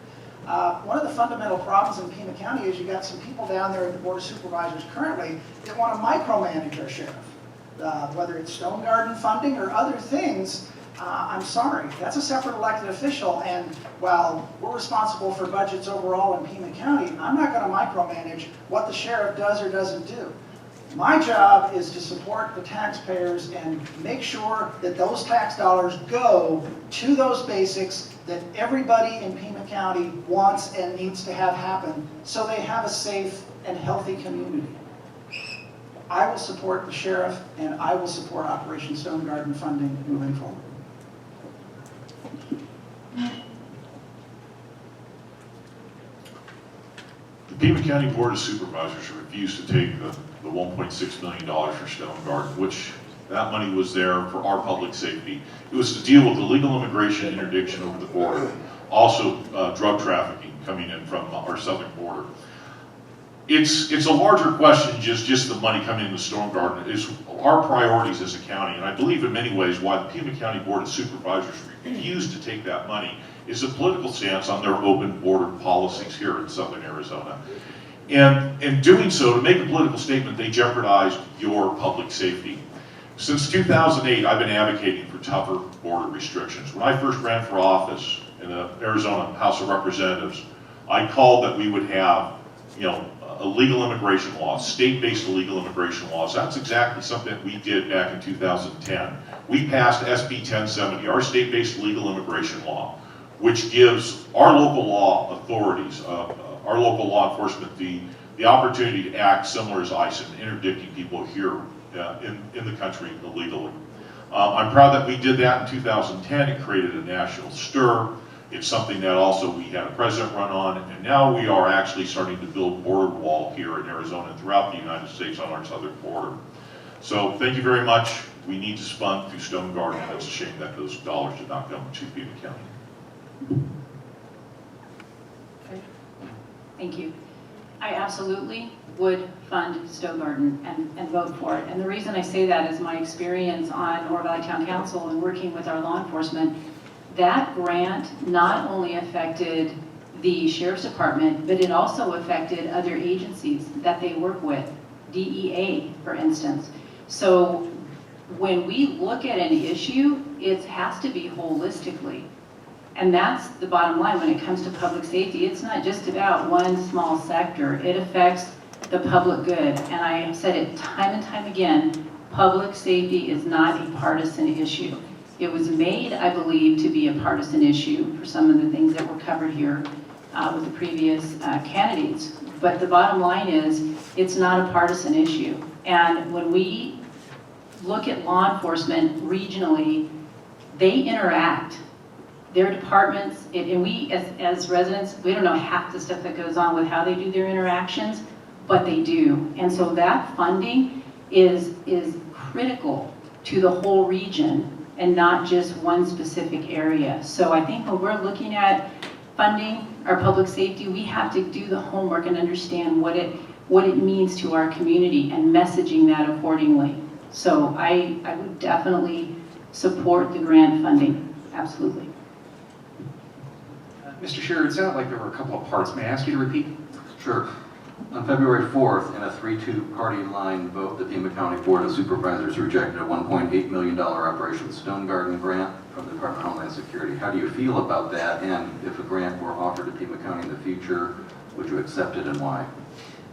One of the fundamental problems in Pima County is you've got some people down there in the Board of Supervisors currently that want to micromanage our sheriff. Whether it's Stone Garden funding or other things, I'm sorry, that's a separate elected official, and while we're responsible for budgets overall in Pima County, I'm not going to micromanage what the sheriff does or doesn't do. My job is to support the taxpayers and make sure that those tax dollars go to those basics that everybody in Pima County wants and needs to have happen so they have a safe and healthy community. I will support the sheriff, and I will support Operation Stone Garden funding moving forward. The Pima County Board of Supervisors refused to take the $1.6 million for Stone Garden, which that money was there for our public safety. It was to deal with illegal immigration interdiction over the border, also drug trafficking coming in from our southern border. It's a larger question, just the money coming in the Stone Garden. Is our priorities as a county, and I believe in many ways why the Pima County Board of Supervisors refused to take that money is a political stance on their open border policies here in southern Arizona. And in doing so, to make a political statement, they jeopardized your public safety. Since 2008, I've been advocating for tougher border restrictions. When I first ran for office in the Arizona House of Representatives, I called that we would have, illegal immigration laws, state-based illegal immigration laws. That's exactly something that we did back in 2010. We passed SB 1070, our state-based illegal immigration law, which gives our local law authorities, our local law enforcement, the opportunity to act similar as ICE in interdicting people here in the country illegally. I'm proud that we did that in 2010. It created a national stir. It's something that also we had a president run on, and now we are actually starting to build border wall here in Arizona and throughout the United States on our southern border. So thank you very much. We need to fund through Stone Garden. It's a shame that those dollars did not come to Pima County. Thank you. I absolutely would fund Stone Garden and vote for it. And the reason I say that is my experience on Oro Valley Town Council and working with our law enforcement. that grant not only affected the Sheriff's Department, but it also affected other agencies that they work with, DEA, for instance. So when we look at an issue, it has to be holistically. And that's the bottom line when it comes to public safety. It's not just about one small sector. It affects the public good. And I have said it time and time again, public safety is not a partisan issue. It was made, I believe, to be a partisan issue for some of the things that were covered here with the previous candidates. But the bottom line is, it's not a partisan issue. And when we look at law enforcement regionally, they interact. Their departments, and we as residents, we don't know half the stuff that goes on with how they do their interactions, but they do. And so that funding is critical to the whole region and not just one specific area. So I think when we're looking at funding our public safety, we have to do the homework and understand what it means to our community and messaging that accordingly. So I would definitely support the grant funding, absolutely. Mr. Shearer, it sounded like there were a couple of parts. May I ask you to repeat? Sure. On February 4th, in a 3-2 party line vote, the Pima County Board of Supervisors rejected a $1.8 million Operation Stone Garden grant from the Department of Homeland Security. How do you feel about that? And if a grant were offered to Pima County in the future, would you accept it and why?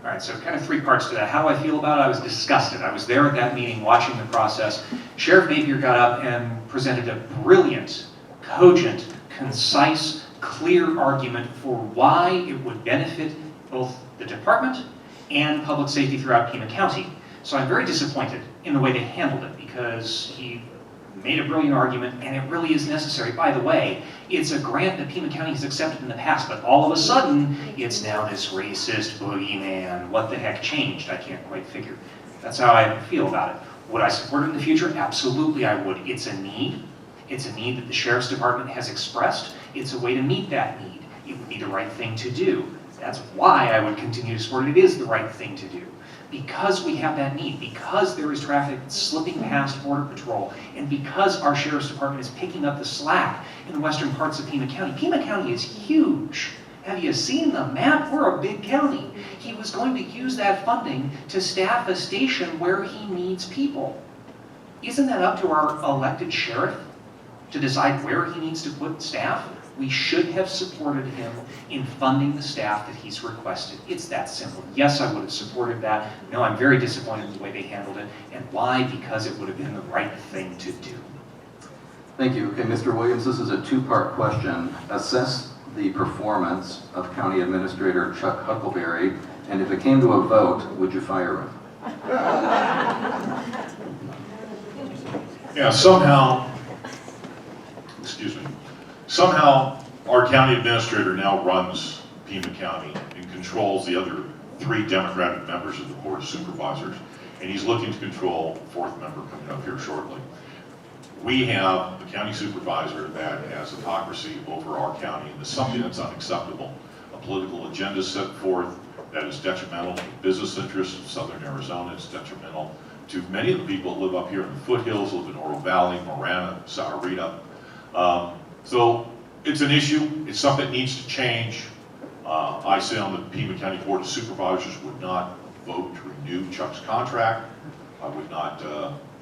All right, so kind of three parts to that. How I feel about it, I was disgusted. I was there at that meeting watching the process. Sheriff Napier got up and presented a brilliant, cogent, concise, clear argument for why it would benefit both the department and public safety throughout Pima County. So I'm very disappointed in the way they handled it because he made a brilliant argument and it really is necessary. By the way, it's a grant that Pima County has accepted in the past, but all of a sudden, it's now this racist boogeyman. What the heck changed? I can't quite figure. That's how I feel about it. Would I support it in the future? Absolutely I would. It's a need. It's a need that the Sheriff's Department has expressed. It's a way to meet that need. It would be the right thing to do. That's why I would continue to support it. It is the right thing to do. Because we have that need, because there is traffic slipping past Border Patrol, and because our Sheriff's Department is picking up the slack in the western parts of Pima County. Pima County is huge. Have you seen the map? We're a big county. He was going to use that funding to staff a station where he needs people. Isn't that up to our elected sheriff to decide where he needs to put staff? We should have supported him in funding the staff that he's requested. It's that simple. Yes, I would have supported that. No, I'm very disappointed in the way they handled it. And why? Because it would have been the right thing to do. Thank you. Okay, Mr. Williams, this is a two-part question. Assess the performance of County Administrator Chuck Huckleberry, and if it came to a vote, would you fire him? Yeah, somehow, somehow our county administrator now runs Pima County and controls the other 3 Democratic members of the Board of Supervisors, and he's looking to control the 4th member coming up here shortly. We have a county supervisor that has hypocrisy over our county, and it's something that's unacceptable. A political agenda set forth that is detrimental to business interests of Southern Arizona. It's detrimental to many of the people that live up here in the foothills, live in Oro Valley, Marana, Sahuarita. So it's an issue. It's something that needs to change. I sit on the Pima County Board of Supervisors, would not vote to renew Chuck's contract. I would not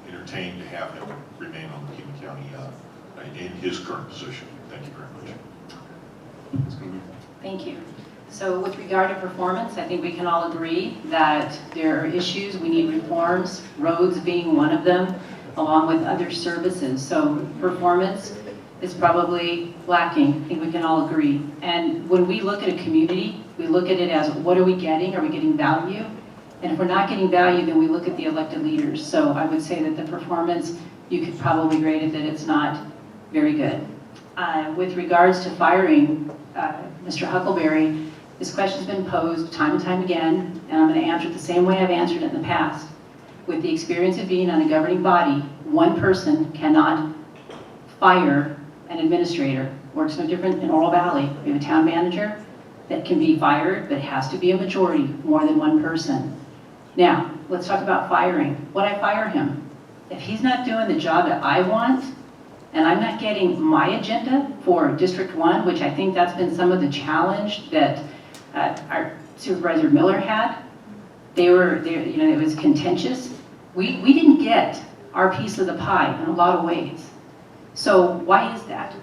entertain to have him remain on the Pima County in his current position. Thank you very much. Thank you. So with regard to performance, I think we can all agree that there are issues, we need reforms, roads being one of them, along with other services. So performance is probably lacking. I think we can all agree. And when we look at a community, we look at it as what are we getting? Are we getting value? And if we're not getting value, then we look at the elected leaders. So I would say that the performance, you could probably grade it that it's not very good. With regards to firing Mr. Huckleberry, this question's been posed time and time again, and I'm going to answer it the same way I've answered it in the past. With the experience of being on a governing body, one person cannot fire an administrator. Works no different in Oro Valley. We have a town manager that can be fired, but it has to be a majority, more than one person. Now, let's talk about firing. Would I fire him? If he's not doing the job that I want, and I'm not getting my agenda for District 1, which I think that's been some of the challenge that our Supervisor Miller had. It was contentious. We didn't get our piece of the pie in a lot of ways. So why is that?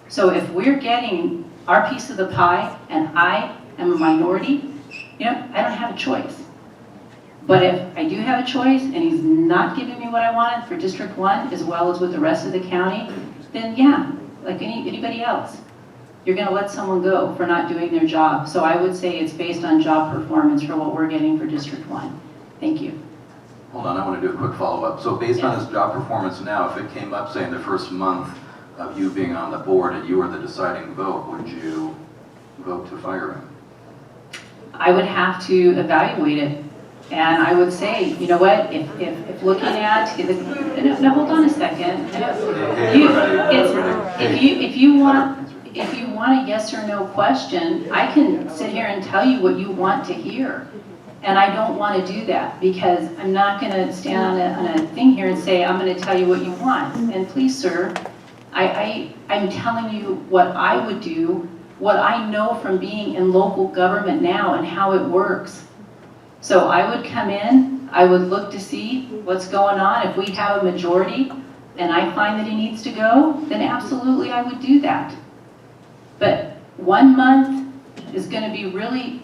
So if we're getting our piece of the pie and I am a minority, I don't have a choice. But if I do have a choice and he's not giving me what I wanted for District 1 as well as with the rest of the county, then yeah, like anybody else, you're going to let someone go for not doing their job. So I would say it's based on job performance for what we're getting for District 1. Thank you. Hold on, I want to do a quick follow-up. So based on his job performance now, if it came up, say, in the first month of you being on the board and you were the deciding vote, would you vote to fire him? I would have to evaluate it. And I would say, you know what, if looking at, no, hold on a second. If you want a yes or no question, I can sit here and tell you what you want to hear. And I don't want to do that because I'm not going to stand on a thing here and say, I'm going to tell you what you want. And please, sir, I'm telling you what I would do, what I know from being in local government now and how it works. So I would come in, I would look to see what's going on. If we have a majority and I find that he needs to go, then absolutely I would do that. But 1 month is going to be really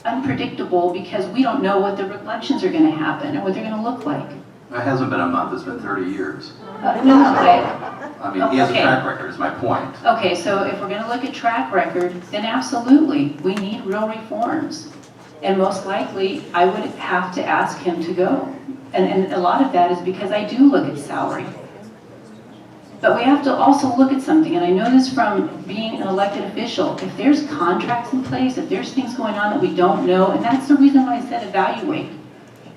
unpredictable because we don't know what the elections are going to happen and what they're going to look like. It hasn't been a month, it's been 30 years. No, I mean, he has a Okay. track record, is my point. Okay, so if we're going to look at track record, then absolutely, we need real reforms. And most likely, I would have to ask him to go. And a lot of that is because I do look at salary. But we have to also look at something, and I know this from being an elected official. If there's contracts in place, if there's things going on that we don't know, and that's the reason why I said evaluate.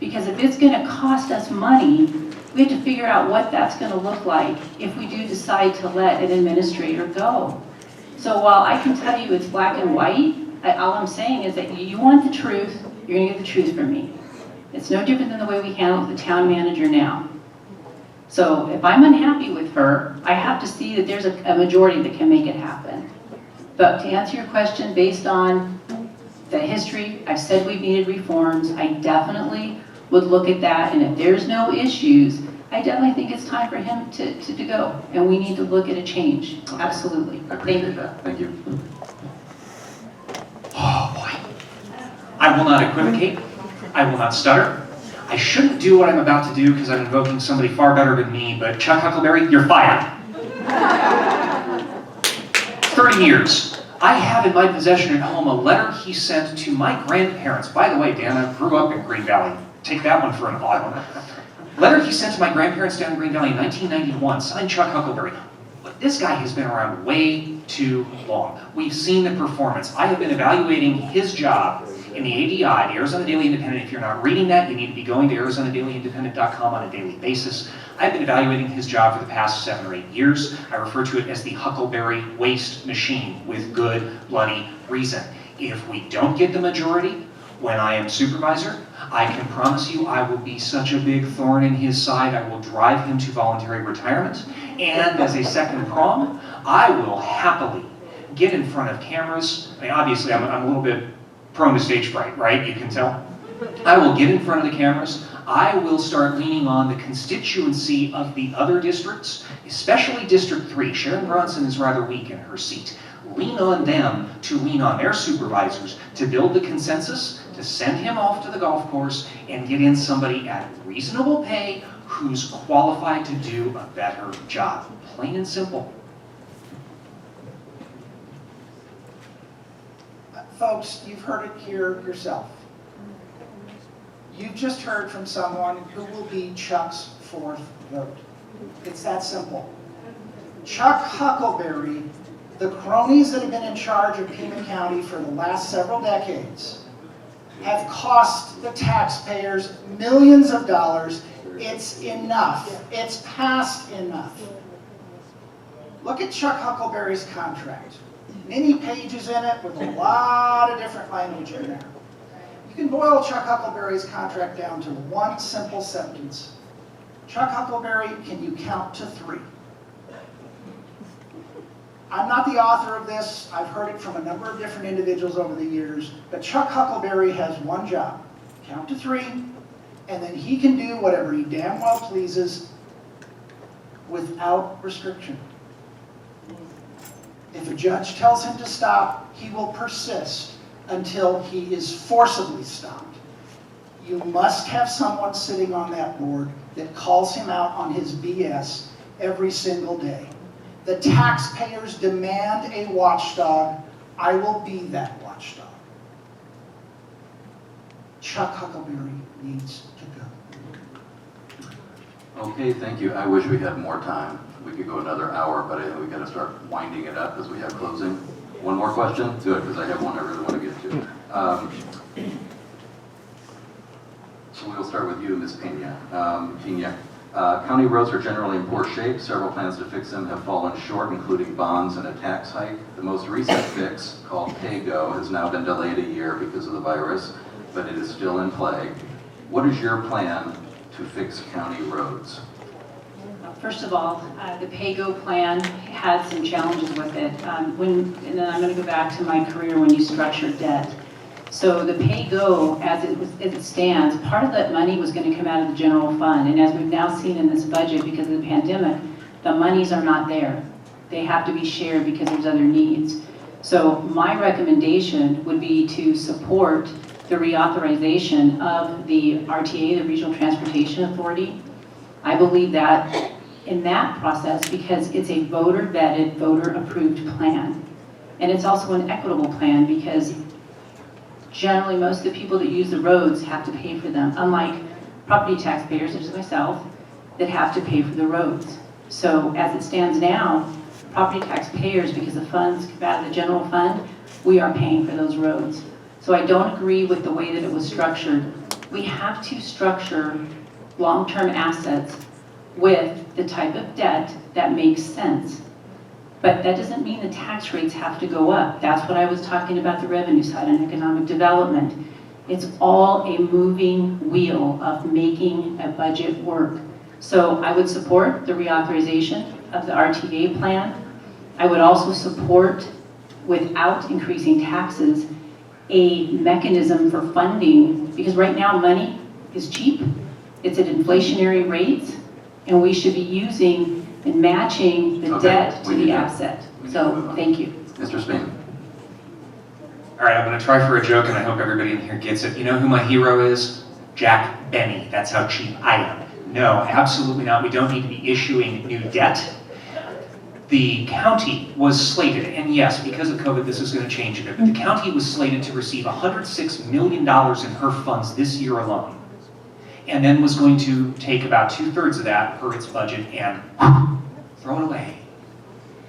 Because if it's going to cost us money, we have to figure out what that's going to look like if we do decide to let an administrator go. So while I can tell you it's black and white, all I'm saying is that you want the truth, you're going to get the truth from me. It's no different than the way we handle the town manager now. So if I'm unhappy with her, I have to see that there's a majority that can make it happen. But to answer your question, based on the history, I've said we've needed reforms. I definitely would look at that, and if there's no issues, I definitely think it's time for him to go, and we need to look at a change. Okay. Absolutely. I appreciate that. Thank you. Oh, boy. I will not equivocate. I will not stutter. I shouldn't do what I'm about to do because I'm invoking somebody far better than me, but Chuck Huckleberry, you're fired. 30 years. I have in my possession at home a letter he sent to my grandparents. By the way, Dan, I grew up in Green Valley. Take that one for an odd one. Letter he sent to my grandparents down in Green Valley in 1991, signed Chuck Huckleberry. But this guy has been around way too long. We've seen the performance. I have been evaluating his job in the ADI, the Arizona Daily Independent. If you're not reading that, you need to be going to ArizonaDailyIndependent.com on a daily basis. I've been evaluating his job for the past 7 or 8 years. I refer to it as the Huckleberry waste machine with good, bloody reason. If we don't get the majority, when I am supervisor, I can promise you I will be such a big thorn in his side. I will drive him to voluntary retirement. And as a second prong, I will happily get in front of cameras. I mean, obviously, I'm a little bit prone to stage fright, right? You can tell. I will get in front of the cameras. I will start leaning on the constituency of the other districts, especially District 3. Sharon Bronson is rather weak in her seat. Lean on them to lean on their supervisors to build the consensus, to send him off to the golf course and get in somebody at reasonable pay who's qualified to do a better job. Plain and simple. Folks, you've heard it here yourself. You've just heard from someone who will be Chuck's fourth vote. It's that simple. Chuck Huckleberry, the cronies that have been in charge of Pima County for the last several decades, have cost the taxpayers millions of dollars. It's enough. It's past enough. Look at Chuck Huckleberry's contract. Many pages in it with a lot of different language in there. You can boil Chuck Huckleberry's contract down to one simple sentence. Chuck Huckleberry, can you count to 3? I'm not the author of this. I've heard it from a number of different individuals over the years. But Chuck Huckleberry has one job. Count to 3, and then he can do whatever he damn well pleases without restriction. If a judge tells him to stop, he will persist until he is forcibly stopped. You must have someone sitting on that board that calls him out on his BS every single day. The taxpayers demand a watchdog. I will be that watchdog. Chuck Huckleberry needs to go. Okay, thank you. I wish we had more time. We could go another hour, but I think we got to start winding it up as we have closing. One more question? Good, because I have one I really want to get to. So we'll start with you, Ms. Pena. County roads are generally in poor shape. Several plans to fix them have fallen short, including bonds and a tax hike. The most recent fix, called PayGo, has now been delayed a year because of the virus, but it is still in play. What is your plan to fix county roads? First of all, the PayGo plan had some challenges with it. And then I'm going to go back to my career when you structured debt. So the PayGo, as it stands, part of that money was going to come out of the general fund. And as we've now seen in this budget, because of the pandemic, the monies are not there. They have to be shared because there's other needs. So my recommendation would be to support the reauthorization of the RTA, the Regional Transportation Authority. I believe that in that process, because it's a voter-vetted, voter-approved plan. And it's also an equitable plan because generally most of the people that use the roads have to pay for them, unlike property taxpayers, such as myself, that have to pay for the roads. So as it stands now, property taxpayers, because the funds come out of the general fund, we are paying for those roads. So I don't agree with the way that it was structured. We have to structure long-term assets with the type of debt that makes sense. But that doesn't mean the tax rates have to go up. That's what I was talking about, the revenue side and economic development. It's all a moving wheel of making a budget work. So I would support the reauthorization of the RTA plan. I would also support, without increasing taxes, a mechanism for funding, because right now money is cheap, it's at inflationary rates, and we should be using and matching the debt to the asset. So, thank you. Mr. Spain. All right, I'm going to try for a joke, and I hope everybody in here gets it. You know who my hero is? Jack Benny. That's how cheap I am. No, absolutely not. We don't need to be issuing new debt. The county was slated, and yes, because of COVID, this is going to change a bit, but the county was slated to receive $106 million in HERF funds this year alone, and then was going to take about 2/3 of that per its budget and throw it away.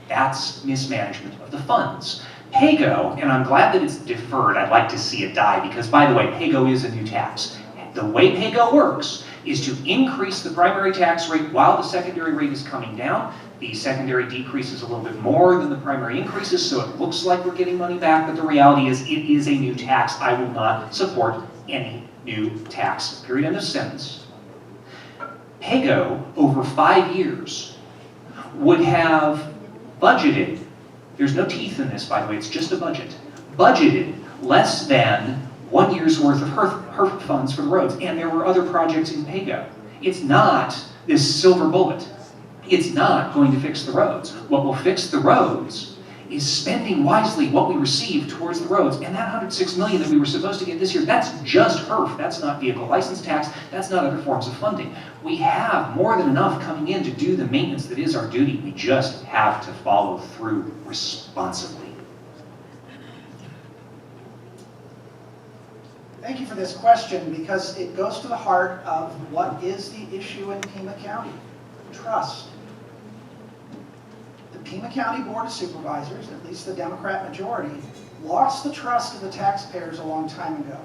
That's mismanagement of the funds. PayGo, and I'm glad that it's deferred, I'd like to see it die, because by the way, PayGo is a new tax. The way PayGo works is to increase the primary tax rate while the secondary rate is coming down. The secondary decreases a little bit more than the primary increases, so it looks like we're getting money back, but the reality is it is a new tax. I will not support any new tax. Period, end of sentence. PayGo, over 5 years, would have budgeted, there's no teeth in this, by the way, it's just a budget, budgeted less than 1 year's worth of HERF funds for the roads, and there were other projects in PayGo. It's not this silver bullet. It's not going to fix the roads. What will fix the roads is spending wisely what we receive towards the roads. And that $106 million that we were supposed to get this year, that's just HERF. That's not vehicle license tax. That's not other forms of funding. We have more than enough coming in to do the maintenance that is our duty. We just have to follow through responsibly. Thank you for this question, because it goes to the heart of what is the issue in Pima County. Trust. The Pima County Board of Supervisors, at least the Democrat majority, lost the trust of the taxpayers a long time ago.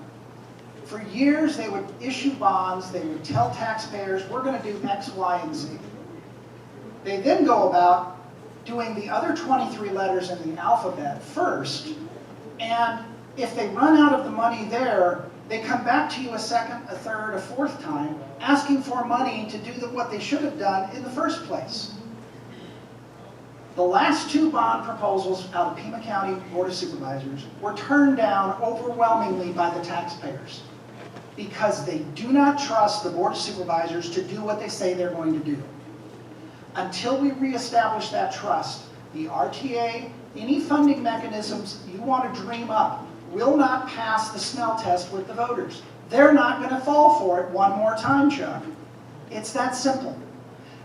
For years, they would issue bonds, they would tell taxpayers, we're going to do X, Y, and Z. They then go about doing the other 23 letters in the alphabet first, and if they run out of the money there, they come back to you a second, a third, a fourth time, asking for money to do what they should have done in the first place. The last two bond proposals out of Pima County Board of Supervisors were turned down overwhelmingly by the taxpayers because they do not trust the Board of Supervisors to do what they say they're going to do. Until we reestablish that trust, the RTA, any funding mechanisms you want to dream up, will not pass the smell test with the voters. They're not going to fall for it one more time, Chuck. It's that simple.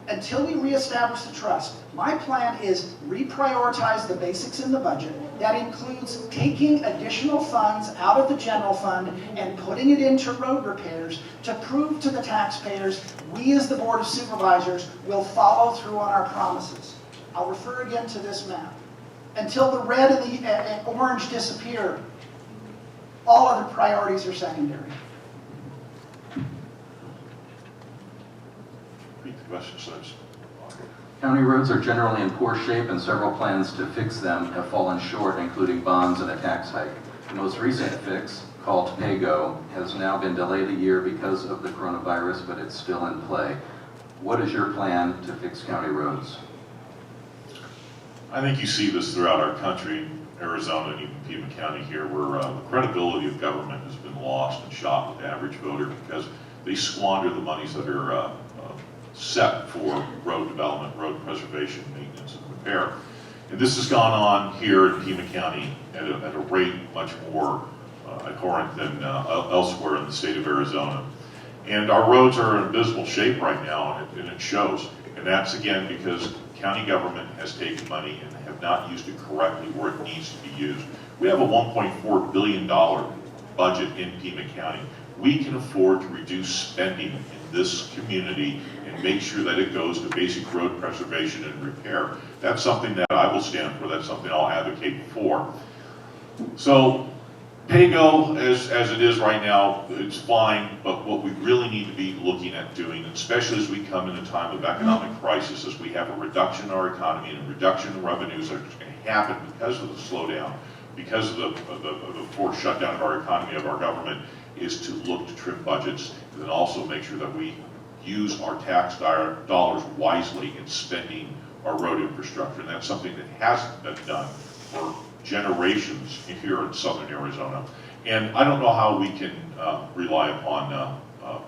Until we reestablish the trust, my plan is reprioritize the basics in the budget. That includes taking additional funds out of the general fund and putting it into road repairs to prove to the taxpayers we as the Board of Supervisors will follow through on our promises. I'll refer again to this map. Until the red and the orange disappear, all other priorities are secondary. Repeat the question, please. County roads are generally in poor shape and several plans to fix them have fallen short, including bonds and a tax hike. The most recent fix, called PAYGO, has now been delayed a year because of the coronavirus, but it's still in play. What is your plan to fix county roads? I think you see this throughout our country, Arizona and even Pima County here, where the credibility of government has been lost and shot with the average voter because they squander the monies that are set for road development, road preservation, maintenance, and repair. And this has gone on here in Pima County at a rate much more abhorrent than elsewhere in the state of Arizona. And our roads are in abysmal shape right now, and it shows. And that's again because county government has taken money and have not used it correctly where it needs to be used. We have a $1.4 billion budget in Pima County. We can afford to reduce spending in this community and make sure that it goes to basic road preservation and repair. That's something that I will stand for. That's something I'll advocate for. So PAYGO, as it is right now, it's fine, but what we really need to be looking at doing, especially as we come in a time of economic crisis, is we have a reduction in our economy and a reduction in revenues that are going to happen because of the slowdown, because of the forced shutdown of our economy, of our government, is to look to trim budgets and then also make sure that we use our tax dollars wisely in spending our road infrastructure. And that's something that hasn't been done for generations here in southern Arizona. And I don't know how we can rely upon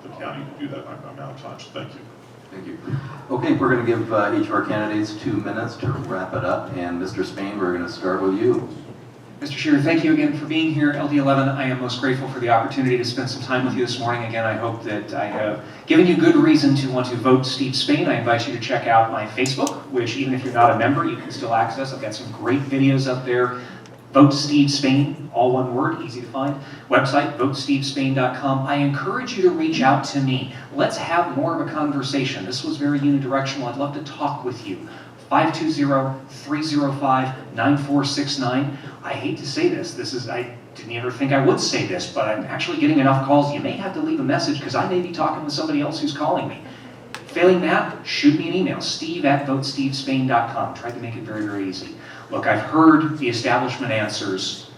the county to do that. I'm out of time, so thank you. Thank you. Okay, we're going to give each of our candidates 2 minutes to wrap it up. And Mr. Spain, we're going to start with you. Mr. Scheer, thank you again for being here. LD11, I am most grateful for the opportunity to spend some time with you this morning. Again, I hope that I have given you good reason to want to vote Steve Spain. I invite you to check out my Facebook, which even if you're not a member, you can still access. I've got some great videos up there. Vote Steve Spain, all one word, easy to find. Website, votestevespain.com. I encourage you to reach out to me. Let's have more of a conversation. This was very unidirectional. I'd love to talk with you. 520-305-9469. I hate to say this. I didn't ever think I would say this, but I'm actually getting enough calls. You may have to leave a message because I may be talking with somebody else who's calling me. Failing that, shoot me an email, steve@votestevespain.com. Tried to make it very, very easy. Look, I've heard the establishment answers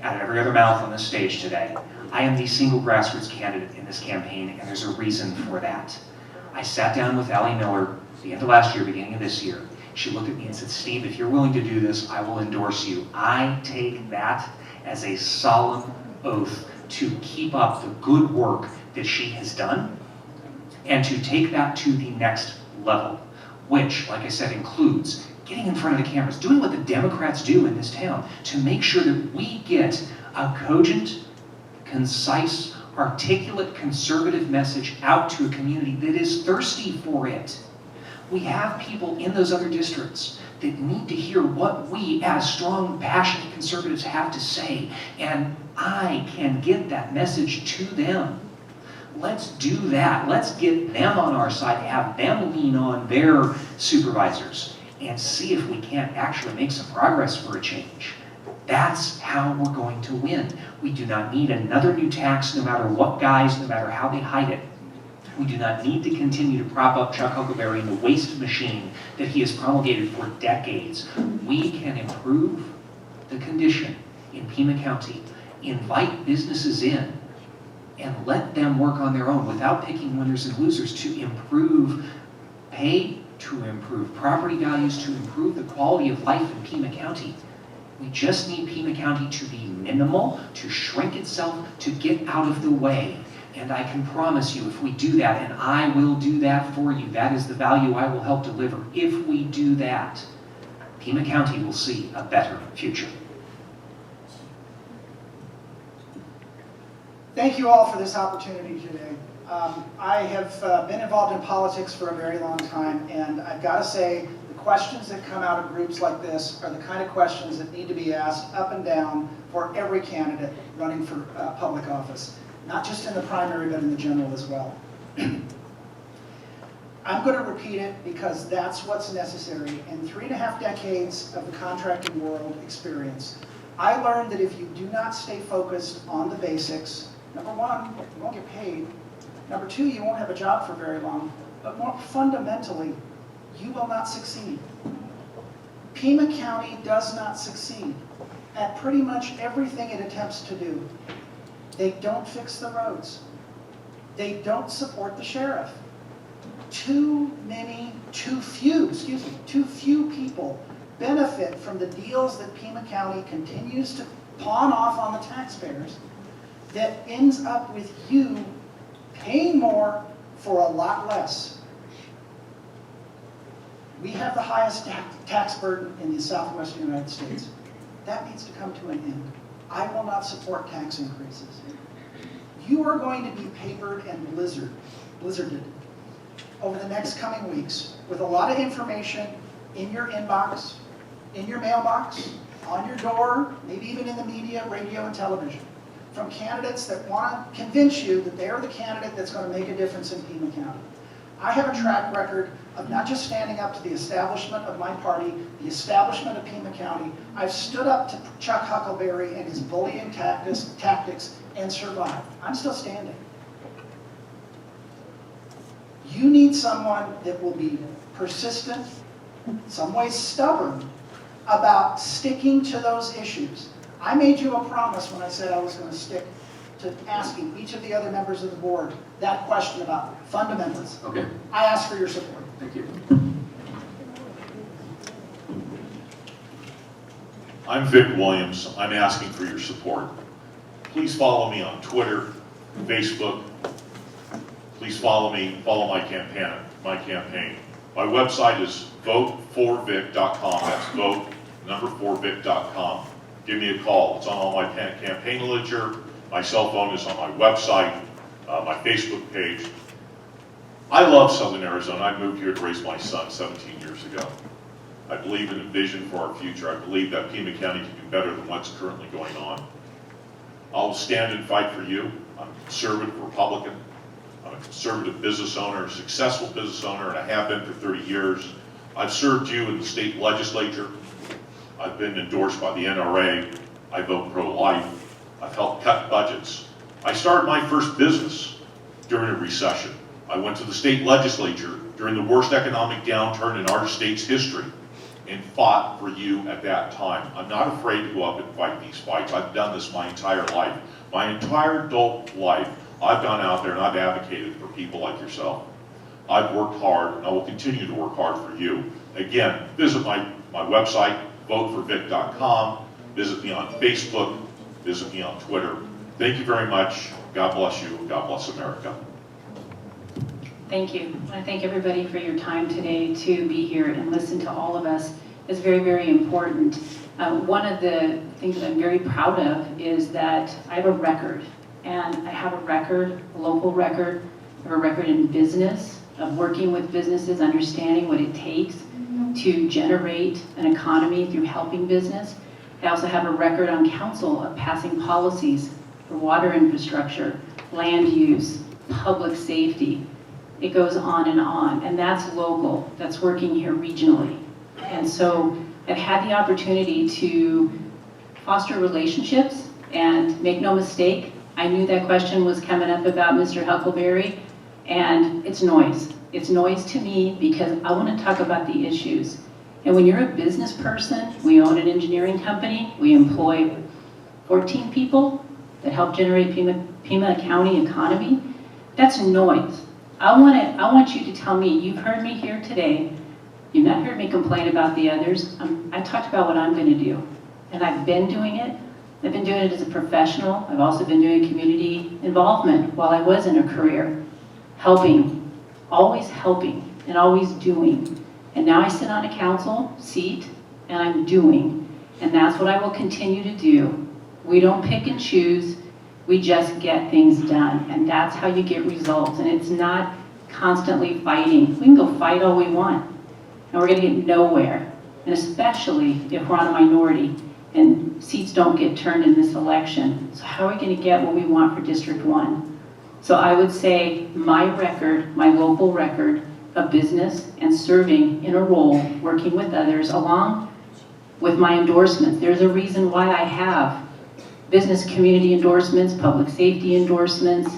out of every other mouth on this stage today. I am the single grassroots candidate in this campaign, and there's a reason for that. I sat down with Allie Miller at the end of last year, beginning of this year. She looked at me and said, Steve, if you're willing to do this, I will endorse you. I take that as a solemn oath to keep up the good work that she has done and to take that to the next level, which, like I said, includes getting in front of the cameras, doing what the Democrats do in this town to make sure that we get a cogent, concise, articulate, conservative message out to a community that is thirsty for it. We have people in those other districts that need to hear what we as strong, passionate conservatives have to say, and I can get that message to them. Let's do that. Let's get them on our side, have them lean on their supervisors, and see if we can't actually make some progress for a change. That's how we're going to win. We do not need another new tax, no matter what guise, no matter how they hide it. We do not need to continue to prop up Chuck Huckleberry in the waste machine that he has promulgated for decades. We can improve the condition in Pima County, invite businesses in, and let them work on their own without picking winners and losers to improve pay to improve property values, to improve the quality of life in Pima County. We just need Pima County to be minimal, to shrink itself, to get out of the way. And I can promise you, if we do that, and I will do that for you, that is the value I will help deliver. If we do that, Pima County will see a better future. Thank you all for this opportunity today. I have been involved in politics for a very long time, and I've got to say, the questions that come out of groups like this are the kind of questions that need to be asked up and down for every candidate running for public office, not just in the primary, but in the general as well. I'm going to repeat it because that's what's necessary. In 3.5 decades of the contracting world experience, I learned that if you do not stay focused on the basics, number one, you won't get paid. Number two, you won't have a job for very long. But more fundamentally, you will not succeed. Pima County does not succeed at pretty much everything it attempts to do. They don't fix the roads. They don't support the sheriff. Too few people benefit from the deals that Pima County continues to pawn off on the taxpayers that ends up with you paying more for a lot less. We have the highest tax burden in the southwestern United States. That needs to come to an end. I will not support tax increases. You are going to be papered and blizzarded over the next coming weeks with a lot of information in your inbox, in your mailbox, on your door, maybe even in the media, radio, and television, from candidates that want to convince you that they're the candidate that's going to make a difference in Pima County. I have a track record of not just standing up to the establishment of my party, the establishment of Pima County. I've stood up to Chuck Huckleberry and his bullying tactics and survived. I'm still standing. You need someone that will be persistent, in some ways stubborn, about sticking to those issues. I made you a promise when I said I was going to stick to asking each of the other members of the board that question about fundamentals. Okay, I ask for your support. thank you. I'm Vic Williams. I'm asking for your support. Please follow me on Twitter, Facebook. Please follow me, follow my campaign. My website is vote4vic.com. That's vote4vic.com. Give me a call. It's on all my campaign literature. My cell phone is on my website, my Facebook page. I love Southern Arizona. I moved here to raise my son 17 years ago. I believe in a vision for our future. I believe that Pima County can do better than what's currently going on. I'll stand and fight for you. I'm a conservative Republican. I'm a conservative business owner, a successful business owner, and I have been for 30 years. I've served you in the state legislature. I've been endorsed by the NRA. I vote pro-life. I've helped cut budgets. I started my first business during a recession. I went to the state legislature during the worst economic downturn in our state's history and fought for you at that time. I'm not afraid to go up and fight these fights. I've done this my entire life. My entire adult life, I've gone out there and I've advocated for people like yourself. I've worked hard and I will continue to work hard for you. Again, visit my website, voteforvic.com. Visit me on Facebook. Visit me on Twitter. Thank you very much. God bless you. God bless America. Thank you. I thank everybody for your time today to be here and listen to all of us. It's very, very important. One of the things that I'm very proud of is that I have a record, and I have a record, a local record, I have a record in business, of working with businesses, understanding what it takes to generate an economy through helping business. I also have a record on council of passing policies for water infrastructure, land use, public safety. It goes on, and that's local. That's working here regionally. And so I've had the opportunity to foster relationships, and make no mistake, I knew that question was coming up about Mr. Huckleberry, and it's noise. It's noise to me because I want to talk about the issues. And when you're a business person, we own an engineering company, we employ 14 people that help generate Pima County economy. That's noise. I want you to tell me, you've heard me here today, You've not heard me complain about the others. I talked about what I'm going to do, and I've been doing it. I've been doing it as a professional. I've also been doing community involvement while I was in a career, helping, and always doing. And now I sit on a council seat, and I'm doing, and that's what I will continue to do. We don't pick and choose. We just get things done, and that's how you get results. And it's not constantly fighting. We can go fight all we want, and we're going to get nowhere. And especially if we're on a minority and seats don't get turned in this election. So how are we going to get what we want for District 1? So I would say my record, my local record of business and serving in a role, working with others, along with my endorsements. There's a reason why I have business community endorsements, public safety endorsements,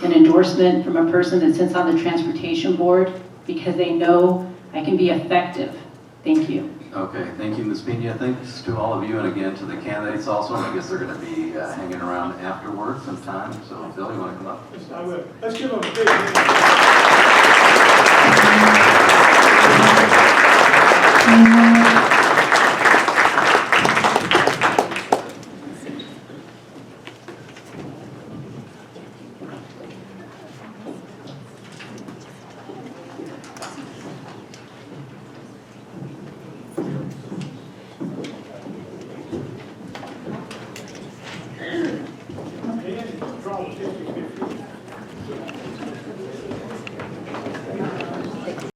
an endorsement from a person that sits on the transportation board because they know I can be effective. Thank you. Okay, thank you, Ms. Pena. Thanks to all of you, and again to the candidates also. I guess they're going to be hanging around afterwards sometime. So, Bill, you want to come up? Yes, I will. Let's give them a big hand. And draw the 50-50.